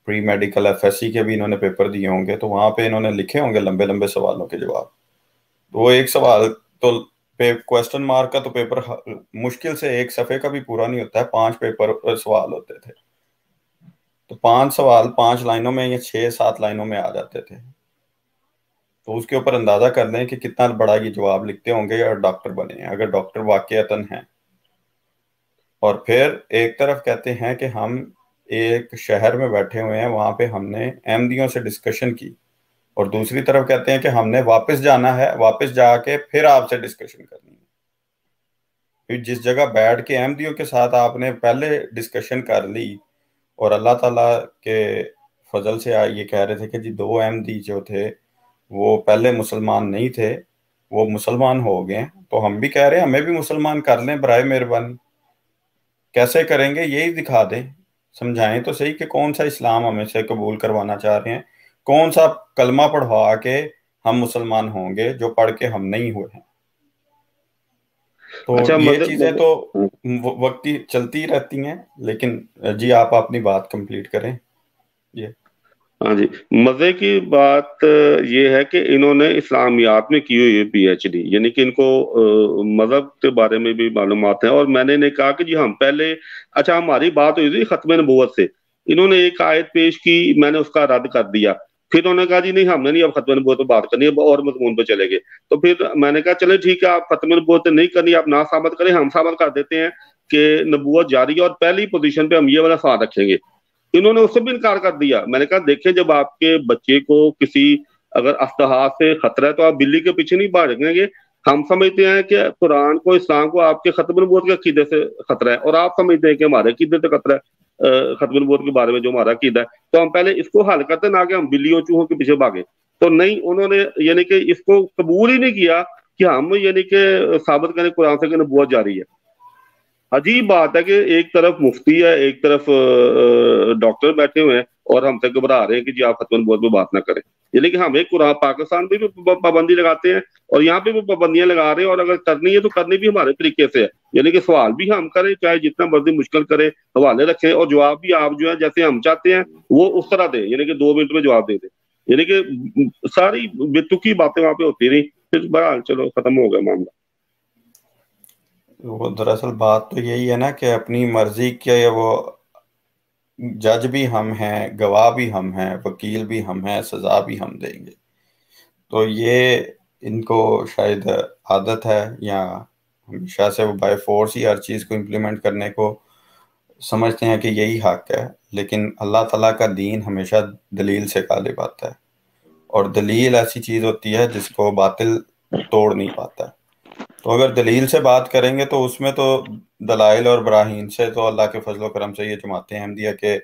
پری میڈیکل FSC کے بھی انہوں نے پیپر دیے ہوں گے، تو وہاں پہ انہوں نے لکھے ہوں گے لمبے لمبے سوالوں کے جواب. وہ ایک سوال تو کوسچن مارک کا تو پیپر مشکل سے ایک صفحے کا بھی پورا نہیں ہوتا ہے، 5 پیپر سوال ہوتے تھے، تو 5 سوال 5 لائنوں میں یا 6-7 لائنوں میں آ جاتے تھے. تو اس کے اوپر اندازہ کر لیں کہ کتنا بڑا یہ جواب لکھتے ہوں گے اور ڈاکٹر بنے ہیں اگر ڈاکٹر واقعتاً ہیں. اور پھر ایک طرف کہتے ہیں کہ ہم ایک شہر میں بیٹھے ہوئے ہیں، وہاں پہ ہم نے احمدیوں سے ڈسکشن کی، اور دوسری طرف کہتے ہیں کہ ہم نے واپس جانا ہے، واپس جا کے پھر آپ سے ڈسکشن کرنی ہے. پھر جس جگہ بیٹھ کے احمدیوں کے ساتھ آپ نے پہلے ڈسکشن کر لی اور اللہ تعالیٰ کے فضل سے یہ کہہ رہے تھے کہ جی 2 احمدی جو تھے وہ پہلے مسلمان نہیں تھے، وہ مسلمان ہو گئے، تو ہم بھی کہہ رہے ہیں ہمیں بھی مسلمان کر لیں برائے مہربانی. کیسے کریں گے یہی دکھا دیں، سمجھائیں تو صحیح کہ کون سا اسلام ہمیں سے قبول کروانا چاہ رہے ہیں، کون سا کلمہ پڑھوا کے ہم مسلمان ہوں گے جو پڑھ کے ہم نہیں ہوئے ہیں. تو اچھا یہ چیزیں تو وقتی چلتی رہتی ہیں، لیکن جی آپ اپنی بات کمپلیٹ کریں. یہ ہاں جی، مزے کی بات یہ ہے کہ انہوں نے اسلامیات میں کی ہوئی ہے PhD، یعنی کہ ان کو مذہب کے بارے میں بھی معلومات ہیں. اور میں نے کہا کہ جی ہم پہلے، اچھا ہماری بات ہوئی تھی ختم نبوت سے، انہوں نے ایک آیت پیش کی، میں نے اس کا رد کر دیا. پھر انہوں نے کہا جی نہیں ہم نے نہیں اب ختم نبوت پہ بات کرنی ہے، اور مضمون پہ چلے گئے. تو پھر میں نے کہا چلے ٹھیک ہے، آپ ختم نبوت نہیں کرنی، آپ نہ ثابت کریں، ہم ثابت کر دیتے ہیں کہ نبوت جاری ہے، اور پہلی پوزیشن پہ ہم یہ والا سوال رکھیں گے. انہوں نے اس سے بھی انکار کر دیا. میں نے کہا دیکھیں جب آپ کے بچے کو کسی اگر اصطحاط سے خطرہ ہے تو آپ بلی کے پیچھے نہیں بھاگیں گے. ہم سمجھتے ہیں کہ قرآن کو، اسلام کو آپ کے ختم نبوت کے عقیدے سے خطرہ ہے، اور آپ سمجھتے ہیں کہ ہمارے عقیدے سے خطرہ ہے، ختم نبوت کے بارے میں جو ہمارا عقیدہ ہے. تو ہم پہلے اس کو حل کرتے نہ کہ ہم بلیوں چوہوں کے پیچھے بھاگے. تو نہیں، انہوں نے یعنی کہ اس کو قبول ہی نہیں کیا کہ ہم یعنی کہ ثابت کریں قرآن سے کہ نبوت جاری ہے. عجیب بات ہے کہ ایک طرف مفتی ہے، ایک طرف ڈاکٹر بیٹھے ہوئے ہیں اور ہم سے گھبرا رہے ہیں کہ جی آپ ختم نبوت پہ بات نہ کریں. یعنی کہ ہم ایک قرآن پاکستان بھی پابندی لگاتے ہیں اور یہاں پہ بھی پابندیاں لگا رہے ہیں، اور اگر کرنی ہے تو کرنی بھی ہمارے طریقے سے ہے. یعنی کہ سوال بھی ہم کریں، چاہے جتنا مرضی مشکل کریں، حوالے رکھیں، اور جواب بھی آپ جو ہے جیسے ہم چاہتے ہیں وہ اس طرح دیں، یعنی کہ 2 منٹ میں جواب دے دیں. یعنی کہ ساری بےتکی باتیں وہاں پہ ہوتی رہی. پھر بہرحال چلو ختم ہو گیا معاملہ. وہ دراصل بات تو یہی ہے نا کہ اپنی مرضی کے وہ جج بھی ہم ہیں، گواہ بھی ہم ہیں، وکیل بھی ہم ہیں، سزا بھی ہم دیں گے. تو یہ ان کو شاید عادت ہے، یا ہمیشہ سے وہ بائی فورس ہی ہر چیز کو امپلیمنٹ کرنے کو سمجھتے ہیں کہ یہی حق ہے. لیکن اللہ تعالیٰ کا دین ہمیشہ دلیل سے غالب آتا ہے، اور دلیل ایسی چیز ہوتی ہے جس کو باطل توڑ نہیں پاتا. تو اگر دلیل سے بات کریں گے تو اس میں تو دلائل اور براہین سے تو اللہ کے فضل و کرم سے یہ جماعتیں احمدیہ کے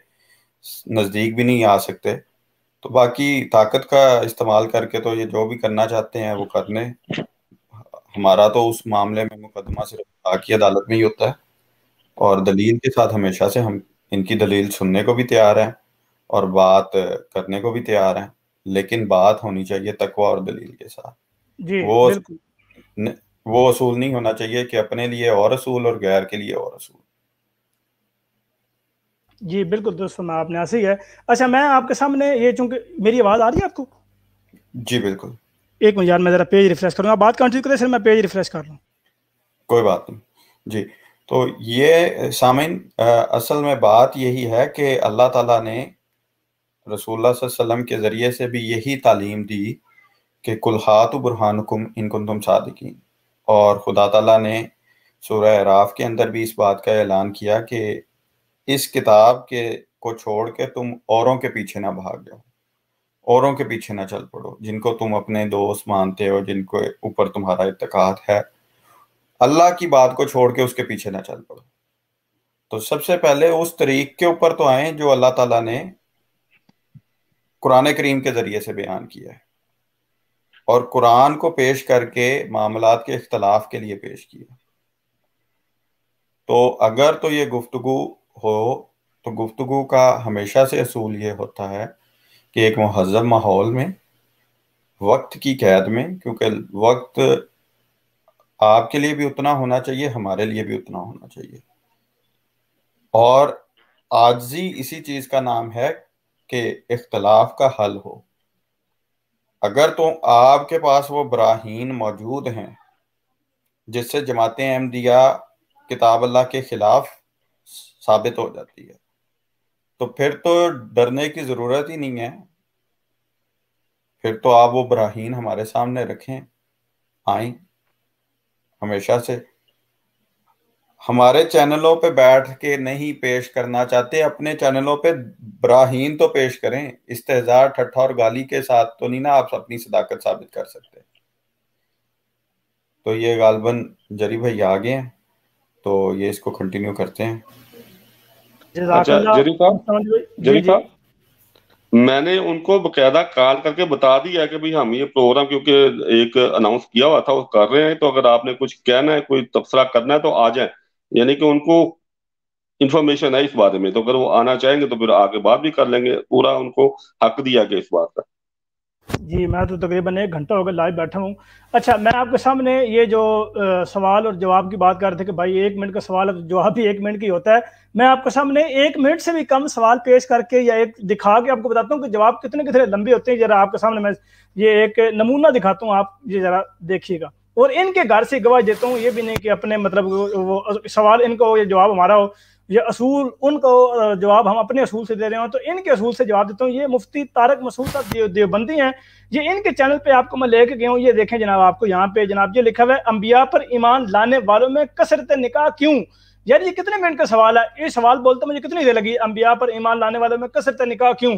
نزدیک بھی نہیں آ سکتے. تو باقی طاقت کا استعمال کر کے تو یہ جو بھی کرنا چاہتے ہیں وہ کرنے. ہمارا تو اس معاملے میں مقدمہ صرف خدا کی عدالت میں ہی ہوتا ہے، اور دلیل کے ساتھ ہمیشہ سے ہم ان کی دلیل سننے کو بھی تیار ہیں اور بات کرنے کو بھی تیار ہیں، لیکن بات ہونی چاہیے تقوی اور دلیل کے ساتھ. جی بالکل، وہ اصول نہیں ہونا چاہیے کہ اپنے لیے اور اصول اور غیر کے لیے اور اصول. جی بالکل درست فرمایا آپ نے، ایسے ہی ہے. اچھا میں آپ کے سامنے یہ، چونکہ میری آواز آ رہی ہے آپ کو؟ جی بالکل. ایک منٹ یار، میں ذرا پیج ریفریش کروں گا، بات کنٹینیو کریں، صرف میں پیج ریفریش کر لوں. کوئی بات نہیں. جی تو یہ سامعین اصل میں بات یہی ہے کہ اللہ تعالیٰ نے رسول اللہ صلی اللہ علیہ وسلم کے ذریعے سے بھی یہی تعلیم دی کہ کل ہاتوا برہانکم ان کنتم صادقین. اور خدا تعالیٰ نے سورہ اعراف کے اندر بھی اس بات کا اعلان کیا کہ اس کتاب کو چھوڑ کے تم اوروں کے پیچھے نہ بھاگ جاؤ، اوروں کے پیچھے نہ چل پڑو جن کو تم اپنے دوست مانتے ہو، جن کو اوپر تمہارا اعتقاد ہے. اللہ کی بات کو چھوڑ کے اس کے پیچھے نہ چل پڑو. تو سب سے پہلے اس طریق کے اوپر تو آئیں جو اللہ تعالیٰ نے قرآن کریم کے ذریعے سے بیان کیا ہے، اور قرآن کو پیش کر کے معاملات کے اختلاف کے لیے پیش کیا. تو اگر تو یہ گفتگو ہو تو گفتگو کا ہمیشہ سے اصول یہ ہوتا ہے کہ ایک مہذب ماحول میں، وقت کی قید میں، کیونکہ وقت آپ کے لیے بھی اتنا ہونا چاہیے، ہمارے لیے بھی اتنا ہونا چاہیے. اور عاجزی اسی چیز کا نام ہے کہ اختلاف کا حل ہو. اگر تو آپ کے پاس وہ براہین موجود ہیں جس سے جماعت احمدیہ کتاب اللہ کے خلاف ثابت ہو جاتی ہے، تو پھر تو ڈرنے کی ضرورت ہی نہیں ہے. پھر تو آپ وہ براہین ہمارے سامنے رکھیں، آئیں. ہمیشہ سے ہمارے چینلوں پہ بیٹھ کے نہیں پیش کرنا چاہتے، اپنے چینلوں پہ براہین تو پیش کریں. استہزاء، ٹھٹھا اور گالی کے ساتھ تو نہیں نا آپ اپنی صداقت ثابت کر سکتے. تو یہ غالباً جری بھائی آگے ہیں، تو یہ اس کو کنٹینیو کرتے ہیں. جزاک اچھا اللہ. جی جی میں نے ان کو باقاعدہ کال کر کے بتا دیا ہے کہ بھئی ہم یہ پروگرام کیونکہ ایک اناؤنس کیا ہوا تھا وہ کر رہے ہیں، تو اگر آپ نے کچھ کہنا ہے، کوئی تبصرہ کرنا ہے تو آ جائیں. یعنی کہ ان کو انفارمیشن ہے اس بارے میں، تو اگر وہ آنا چاہیں گے تو پھر آگے بات بھی کر لیں گے. پورا ان کو حق دیا گیا اس بات کا. جی میں تو تقریباً 1 گھنٹہ ہو گیا لائیو بیٹھا ہوں. اچھا میں آپ کے سامنے یہ جو سوال اور جواب کی بات کر رہے تھے کہ بھائی 1 منٹ کا سوال ہے، جواب بھی 1 منٹ کی ہوتا ہے. میں آپ کے سامنے 1 منٹ سے بھی کم سوال پیش کر کے یا ایک دکھا کے آپ کو بتاتا ہوں کہ جواب کتنے کتنے لمبے ہوتے ہیں. ذرا آپ کے سامنے میں یہ ایک نمونہ دکھاتا ہوں، آپ یہ ذرا دیکھیے گا. اور ان کے گھر سے گواہ دیتا ہوں، یہ بھی نہیں کہ اپنے مطلب وہ سوال ان کو یہ جواب ہمارا ہو، یہ اصول ان کو جواب ہم اپنے اصول سے دے رہے ہوں. تو ان کے اصول سے جواب دیتا ہوں. یہ مفتی طارق مسعود صاحب دیوبندی ہیں، یہ ان کے چینل پہ آپ کو میں لے کے گیا ہوں. یہ دیکھیں جناب، آپ کو یہاں پہ جناب یہ لکھا ہوا ہے انبیاء پر ایمان لانے والوں میں کثرت نکاح کیوں. یار یہ کتنے منٹ کا سوال ہے؟ یہ سوال بولتے مجھے کتنی دیر لگی، انبیاء پر ایمان لانے والوں میں کثرت نکاح کیوں.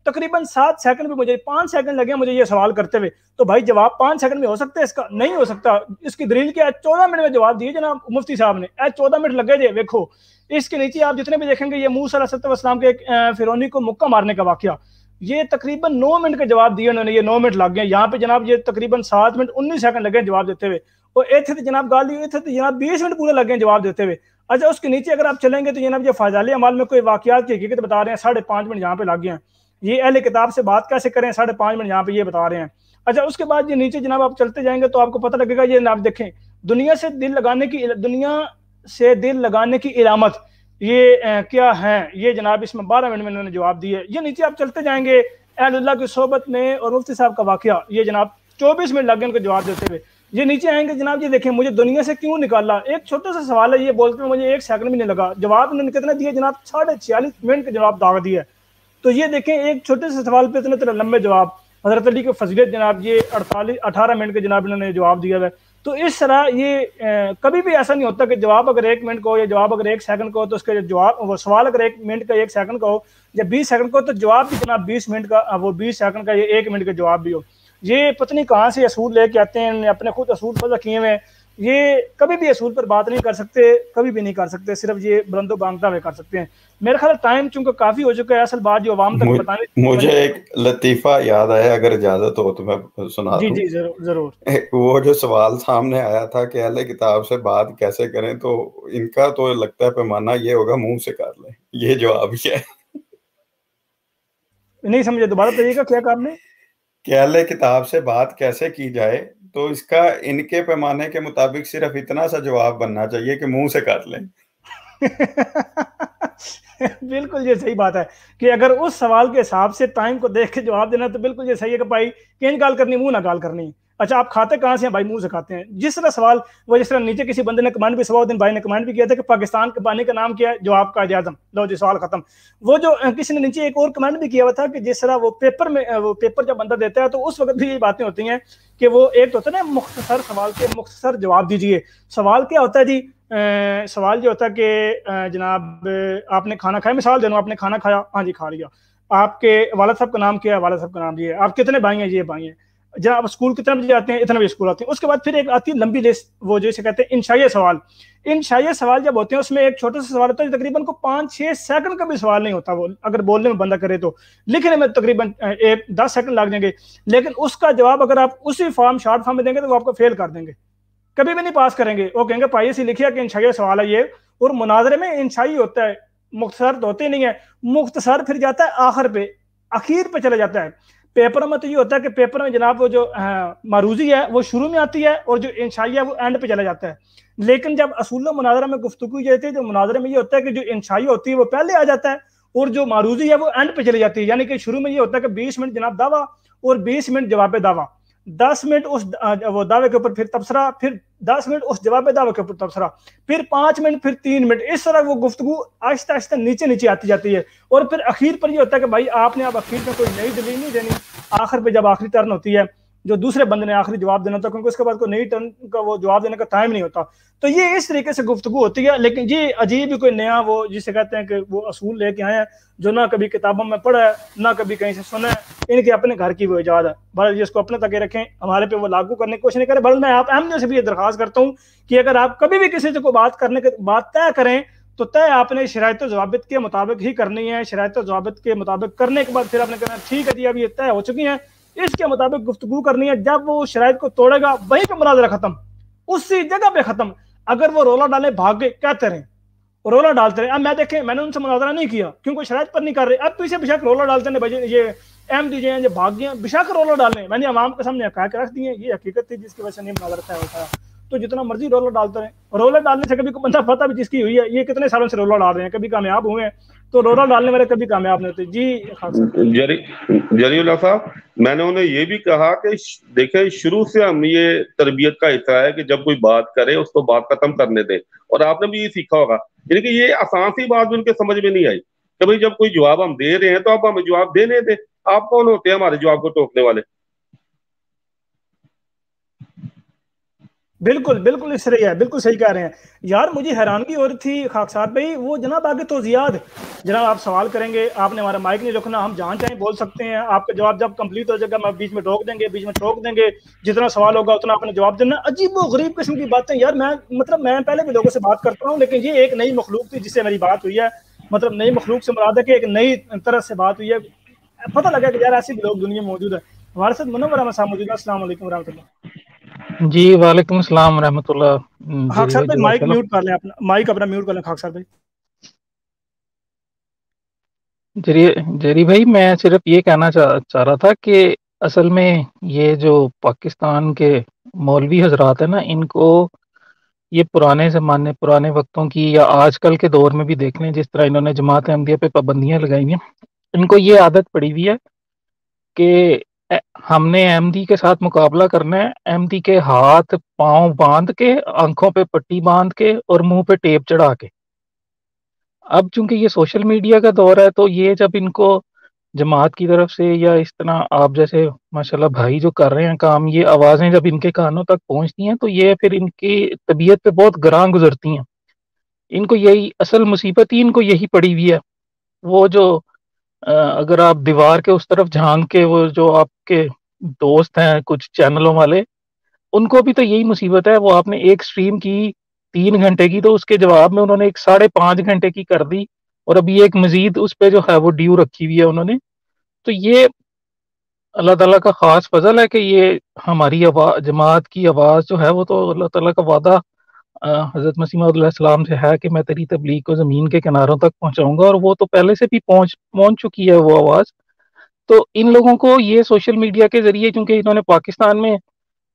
تقریباً 7 سیکنڈ بھی مجھے 5 سیکنڈ لگے مجھے یہ سوال کرتے ہوئے. تو بھائی جواب 5 سیکنڈ میں ہو سکتا ہے اس کا؟ نہیں ہو سکتا. اس کی دلیل کیا ہے؟ 14 منٹ میں جواب دیے جناب مفتی صاحب نے. 14 منٹ لگے جی. دیکھو اس کے نیچے آپ جتنے بھی دیکھیں گے یہ موسیٰ علیہ السلام کے فرعونی کو مکہ مارنے کا واقعہ، یہ تقریباً 9 منٹ کے جواب دیے انہوں نے. یہ 9 منٹ لگ گئے یہاں پہ جناب. یہ تقریباً 7 منٹ 19 سیکنڈ لگے جواب دیتے ہوئے. اور ایتھے تو جناب گالی ایتھے تو جناب 20 منٹ پورے لگ گئے جواب دیتے ہوئے. اچھا اس کے نیچے اگر آپ چلیں گے تو جناب یہ فاضل اعمال میں کوئی واقعات کی حقیقت بتا رہے ہیں، 5.5 منٹ یہاں پہ لگ گئے ہیں. یہ اہل کتاب سے بات کیسے کریں، 5.5 منٹ یہاں پہ یہ بتا رہے ہیں. اچھا اس کے بعد یہ نیچے جناب آپ چلتے جائیں گے تو آپ کو پتہ لگے گا. یہ جناب دیکھیں دنیا سے دل لگانے کی علامت یہ کیا ہے. یہ جناب اس میں 12 منٹ میں انہوں نے جواب دیے. یہ نیچے آپ چلتے جائیں گے اہل اللہ کی صحبت میں اور مفتی صاحب کا واقعہ، یہ جناب 24 منٹ لگ گئے ان کو جواب دیتے ہوئے. یہ نیچے آئیں گے جناب، یہ دیکھیں مجھے دنیا سے کیوں نکالا. ایک چھوٹا سا سوال ہے، یہ بولتے ہیں مجھے 1 سیکنڈ بھی نہیں لگا. جواب انہوں نے کتنے دیے جناب؟ 46.5 منٹ کے جواب داغ دیے. تو یہ دیکھیں ایک چھوٹے سے سوال پہ اتنے لمبے جواب. حضرت علی کی فضیلت جناب یہ 18 منٹ کے جناب انہوں نے جواب دیا ہے. تو اس طرح یہ کبھی بھی ایسا نہیں ہوتا کہ جواب اگر 1 منٹ کا ہو یا جواب اگر 1 سیکنڈ کا ہو تو اس کا جواب، وہ سوال اگر 1 منٹ کا 1 سیکنڈ کا ہو یا 20 سیکنڈ کا ہو تو جواب بھی جناب 20 منٹ کا، وہ 20 سیکنڈ کا یا 1 منٹ کا جواب بھی ہو. یہ پتہ نہیں کہاں سے اصول لے کے آتے ہیں، اپنے خود اصول وضع کیے ہوئے ہیں. یہ کبھی بھی اصول پر بات نہیں کر سکتے، کبھی بھی نہیں کر سکتے، صرف یہ بلند و بانگتا ہوئے کر سکتے ہیں. میرے خیال ٹائم چونکہ کافی ہو چکا ہے، اصل بات جو عوام تک بتانے. مجھے ایک لطیفہ یاد آیا، اگر اجازت ہو تو میں سنا دوں. جی ضرور. وہ جو سوال سامنے آیا تھا کہ اہل کتاب سے بات کیسے کریں، تو ان کا تو لگتا ہے پیمانہ یہ ہوگا منہ سے کر لیں. یہ جواب ہی ہے. نہیں سمجھے، دوبارہ طریقہ کیا کام نے کہ اہل کتاب سے بات کیسے کی جائے، تو اس کا ان کے پیمانے کے مطابق صرف اتنا سا جواب بننا چاہیے کہ منہ سے کر لیں. بالکل یہ صحیح بات ہے کہ اگر اس سوال کے حساب سے ٹائم کو دیکھ کے جواب دینا تو بالکل یہ صحیح ہے کہ بھائی کہیں گال کرنی منہ نہ گال کرنی. اچھا آپ کھاتے کہاں سے ہیں؟ بھائی منہ سے کھاتے ہیں. جس طرح سوال وہ جس طرح نیچے کسی بندے نے کمنٹ بھی صبح بھائی نے کمنٹ بھی کیا تھا کہ پاکستان کے پانی کا نام کیا ہے؟ جواب قائد اعظم. لو جی سوال ختم. وہ جو کسی نے نیچے ایک اور کمنٹ بھی کیا ہوا تھا کہ جس طرح وہ پیپر جب بندہ دیتا ہے تو اس وقت بھی یہ باتیں ہوتی ہیں کہ وہ ایک تو ہوتا ہے نا مختصر سوال کے مختصر جواب دیجئے. سوال کیا ہوتا ہے جی؟ سوال یہ ہوتا ہے کہ جناب آپ نے کھانا کھایا، مثال دے دوں آپ نے کھانا کھایا، ہاں جی کھا لیا. آپ کے والد صاحب کا نام کیا ہے؟ والد صاحب کا نام یہ ہے. آپ کتنے بھائی ہیں؟ یہ بھائی ہیں. جناب اسکول کتنے بجے آتے ہیں؟ اتنے بجے اسکول آتے ہیں. اس کے بعد پھر ایک آتی ہے لمبی لسٹ، وہ جیسے کہتے ہیں انشائیہ سوال. انشائیہ سوال جب ہوتے ہیں اس میں ایک چھوٹا سا سوال ہوتا ہے تقریباً کو 5-6 سیکنڈ کا بھی سوال نہیں ہوتا. وہ اگر بولنے میں بندہ کرے تو لکھنے میں تقریباً 10 سیکنڈ لگ جائیں گے. لیکن اس کا جواب اگر آپ اسی شارٹ فارم میں دیں گے تو وہ آپ کو فیل کر دیں گے، کبھی بھی نہیں پاس کریں گے. وہ کہیں گے پائی سے لکھیا کہ انشائیہ سوال ہے یہ. اور مناظرے میں انشائی ہوتا ہے، مختصر تو ہوتے نہیں ہے. مختصر پھر جاتا ہے آخر پہ، اخیر پہ چلا جاتا ہے. پیپروں میں تو یہ ہوتا ہے کہ پیپر میں جناب وہ جو معروضی ہے وہ شروع میں آتی ہے اور جو انشائی ہے وہ اینڈ پہ چلا جاتا ہے. لیکن جب اصول و مناظرہ میں گفتگو جاتی ہے تو مناظرے میں یہ ہوتا ہے کہ جو انشائی ہوتی ہے وہ پہلے آ جاتا ہے اور جو معروضی ہے وہ اینڈ پہ چلی جاتی ہے. یعنی کہ شروع میں یہ ہوتا ہے کہ 20 منٹ جناب دعویٰ اور 20 منٹ جواب دعویٰ، 10 منٹ اس وہ دعوے کے اوپر پھر تبصرہ، پھر 10 منٹ اس جواب دعوے کے اوپر تبصرہ، پھر 5 منٹ، پھر 3 منٹ. اس طرح وہ گفتگو آہستہ آہستہ نیچے نیچے آتی جاتی ہے. اور پھر اخیر پر یہ ہوتا ہے کہ بھائی آپ نے اب اخیر میں کوئی نئی دلیل نہیں دینی. آخر پہ جب آخری ٹرن ہوتی ہے جو دوسرے بندے نے آخری جواب دینا ہوتا ہے، کیونکہ اس کے بعد کوئی نئی ٹرن کا وہ جواب دینے کا ٹائم نہیں ہوتا. تو یہ اس طریقے سے گفتگو ہوتی ہے. لیکن یہ عجیب ہی کوئی نیا وہ جسے کہتے ہیں کہ وہ اصول لے کے آئے ہیں جو نہ کبھی کتابوں میں پڑھا ہے نہ کبھی کہیں سے سنا ہے. ان کے اپنے گھر کی وہ ایجاد ہے. بھائی اس کو اپنے تک رکھیں، ہمارے پہ وہ لاگو کرنے کی کوشش نہیں کریں. بلکہ میں آپ اہمیت سے بھی یہ درخواست کرتا ہوں کہ اگر آپ کبھی بھی کسی سے کوئی بات کرنے کے بات طے کریں تو طے آپ نے شرائط و ضوابط کے مطابق ہی کرنی ہے. شرائط و ضوابط کے مطابق کرنے کے بعد پھر آپ نے کہنا ٹھیک ہے جی اب یہ طے ہو چکی ہیں، اس کے مطابق گفتگو کرنی ہے. جب وہ شرائط کو توڑے گا وہیں پہ مناظرہ ختم، اسی جگہ پہ ختم. اگر وہ رولا ڈالے بھاگ گئے کہتے رہیں، رولا ڈالتے رہے. اب میں دیکھیں میں نے ان سے مناظرہ نہیں کیا کیونکہ شرائط پر نہیں کر رہے. اب پیچھے بشک رولا ڈالتے ہیں بھائی یہ ایم ڈی جے ہیں جو بھاگ گئے ہیں، بشک رولا ڈالیں. میں نے عوام کے سامنے حقائق رکھ دی ہیں، یہ حقیقت تھی جس کی وجہ سے نہیں مناظرہ طے ہوتا ہے. تو جتنا مرضی رولا ڈالتے رہیں. رولا ڈالنے سے کبھی کوئی بندہ پتہ بھی جس کی ہوئی ہے یہ کتنے سالوں سے رولا ڈال رہے ہیں، کبھی کامیاب ہوئے ہیں. تو رولا ڈالنے والے کبھی کامیاب نہیں ہوتے. جی جری اللہ صاحب، میں نے انہیں یہ بھی کہا کہ دیکھیں شروع سے ہم یہ تربیت کا حصہ ہے کہ جب کوئی بات کرے اس کو بات ختم کرنے دیں. اور آپ نے بھی یہ سیکھا ہوگا، یعنی کہ یہ آسان سی بات بھی ان کے سمجھ میں نہیں آئی کہ بھئی جب کوئی جواب ہم دے رہے ہیں تو آپ ہمیں جواب دینے دیں. آپ کون ہوتے ہیں ہمارے جواب کو ٹوکنے والے؟ بالکل بالکل اس طرح ہے، بالکل صحیح کہہ رہے ہیں. یار مجھے حیرانگی ہو رہی تھی خاکسار بھائی، وہ جناب آگے توضیحات جناب آپ سوال کریں گے، آپ نے ہمارا مائک نہیں رکھنا، ہم جہاں چاہیں بول سکتے ہیں. آپ کا جواب جب کمپلیٹ ہو جائے گا میں بیچ میں ٹوک دیں گے، بیچ میں ٹوک دیں گے، جتنا سوال ہوگا اتنا آپ نے جواب دینا. عجیب و غریب قسم کی باتیں یار. میں پہلے بھی لوگوں سے بات کرتا ہوں لیکن یہ ایک نئی مخلوق تھی جس سے میری بات ہوئی ہے. مطلب نئی مخلوق سے مراد ہے کہ ایک نئی طرح سے بات ہوئی ہے. پتہ لگا کہ یار ایسے بھی لوگ دنیا میں موجود ہیں. ہمارے ساتھ منور احمد صاحب موجود ہے. السلام علیکم ورحمۃ اللہ. جی وعلیکم السلام ورحمۃ اللہ. خاک صاحب بھائی مائک میوٹ کر لیں، اپنا مائک اپنا میوٹ کر لیں خاک صاحب بھائی. جری بھائی میں صرف یہ کہنا چاہ رہا تھا کہ اصل میں یہ جو پاکستان کے مولوی حضرات ہیں نا، ان کو یہ پرانے زمانے پرانے وقتوں کی یا آج کل کے دور میں بھی دیکھ لیں جس طرح انہوں نے جماعت احمدیہ پہ پابندیاں لگائی ہیں، ان کو یہ عادت پڑی ہوئی ہے کہ ہم نے احمدی کے ساتھ مقابلہ کرنا ہے، احمدی کے ہاتھ پاؤں باندھ کے، آنکھوں پہ پٹی باندھ کے اور منہ پہ ٹیپ چڑھا کے. اب چونکہ یہ سوشل میڈیا کا دور ہے تو یہ جب ان کو جماعت کی طرف سے یا اس طرح آپ جیسے ماشاءاللہ بھائی جو کر رہے ہیں کام، یہ آوازیں جب ان کے کانوں تک پہنچتی ہیں تو یہ پھر ان کی طبیعت پہ بہت گراں گزرتی ہیں. ان کو یہی اصل مصیبت ہی ان کو یہی پڑی ہوئی ہے. وہ جو اگر آپ دیوار کے اس طرف جھانک کے، وہ جو آپ کے دوست ہیں کچھ چینلوں والے، ان کو بھی تو یہی مصیبت ہے. وہ آپ نے ایک سٹریم کی 3 گھنٹے کی تو اس کے جواب میں انہوں نے ایک 5.5 گھنٹے کی کر دی، اور ابھی ایک مزید اس پہ جو ہے وہ ڈیو رکھی ہوئی ہے انہوں نے. تو یہ اللہ تعالیٰ کا خاص فضل ہے کہ یہ ہماری جماعت کی آواز جو ہے وہ تو اللہ تعالیٰ کا وعدہ حضرت مسیح موعود علیہ السلام سے ہے کہ میں تیری تبلیغ کو زمین کے کناروں تک پہنچاؤں گا، اور وہ تو پہلے سے بھی پہنچ چکی ہے وہ آواز. تو ان لوگوں کو یہ سوشل میڈیا کے ذریعے، چونکہ انہوں نے پاکستان میں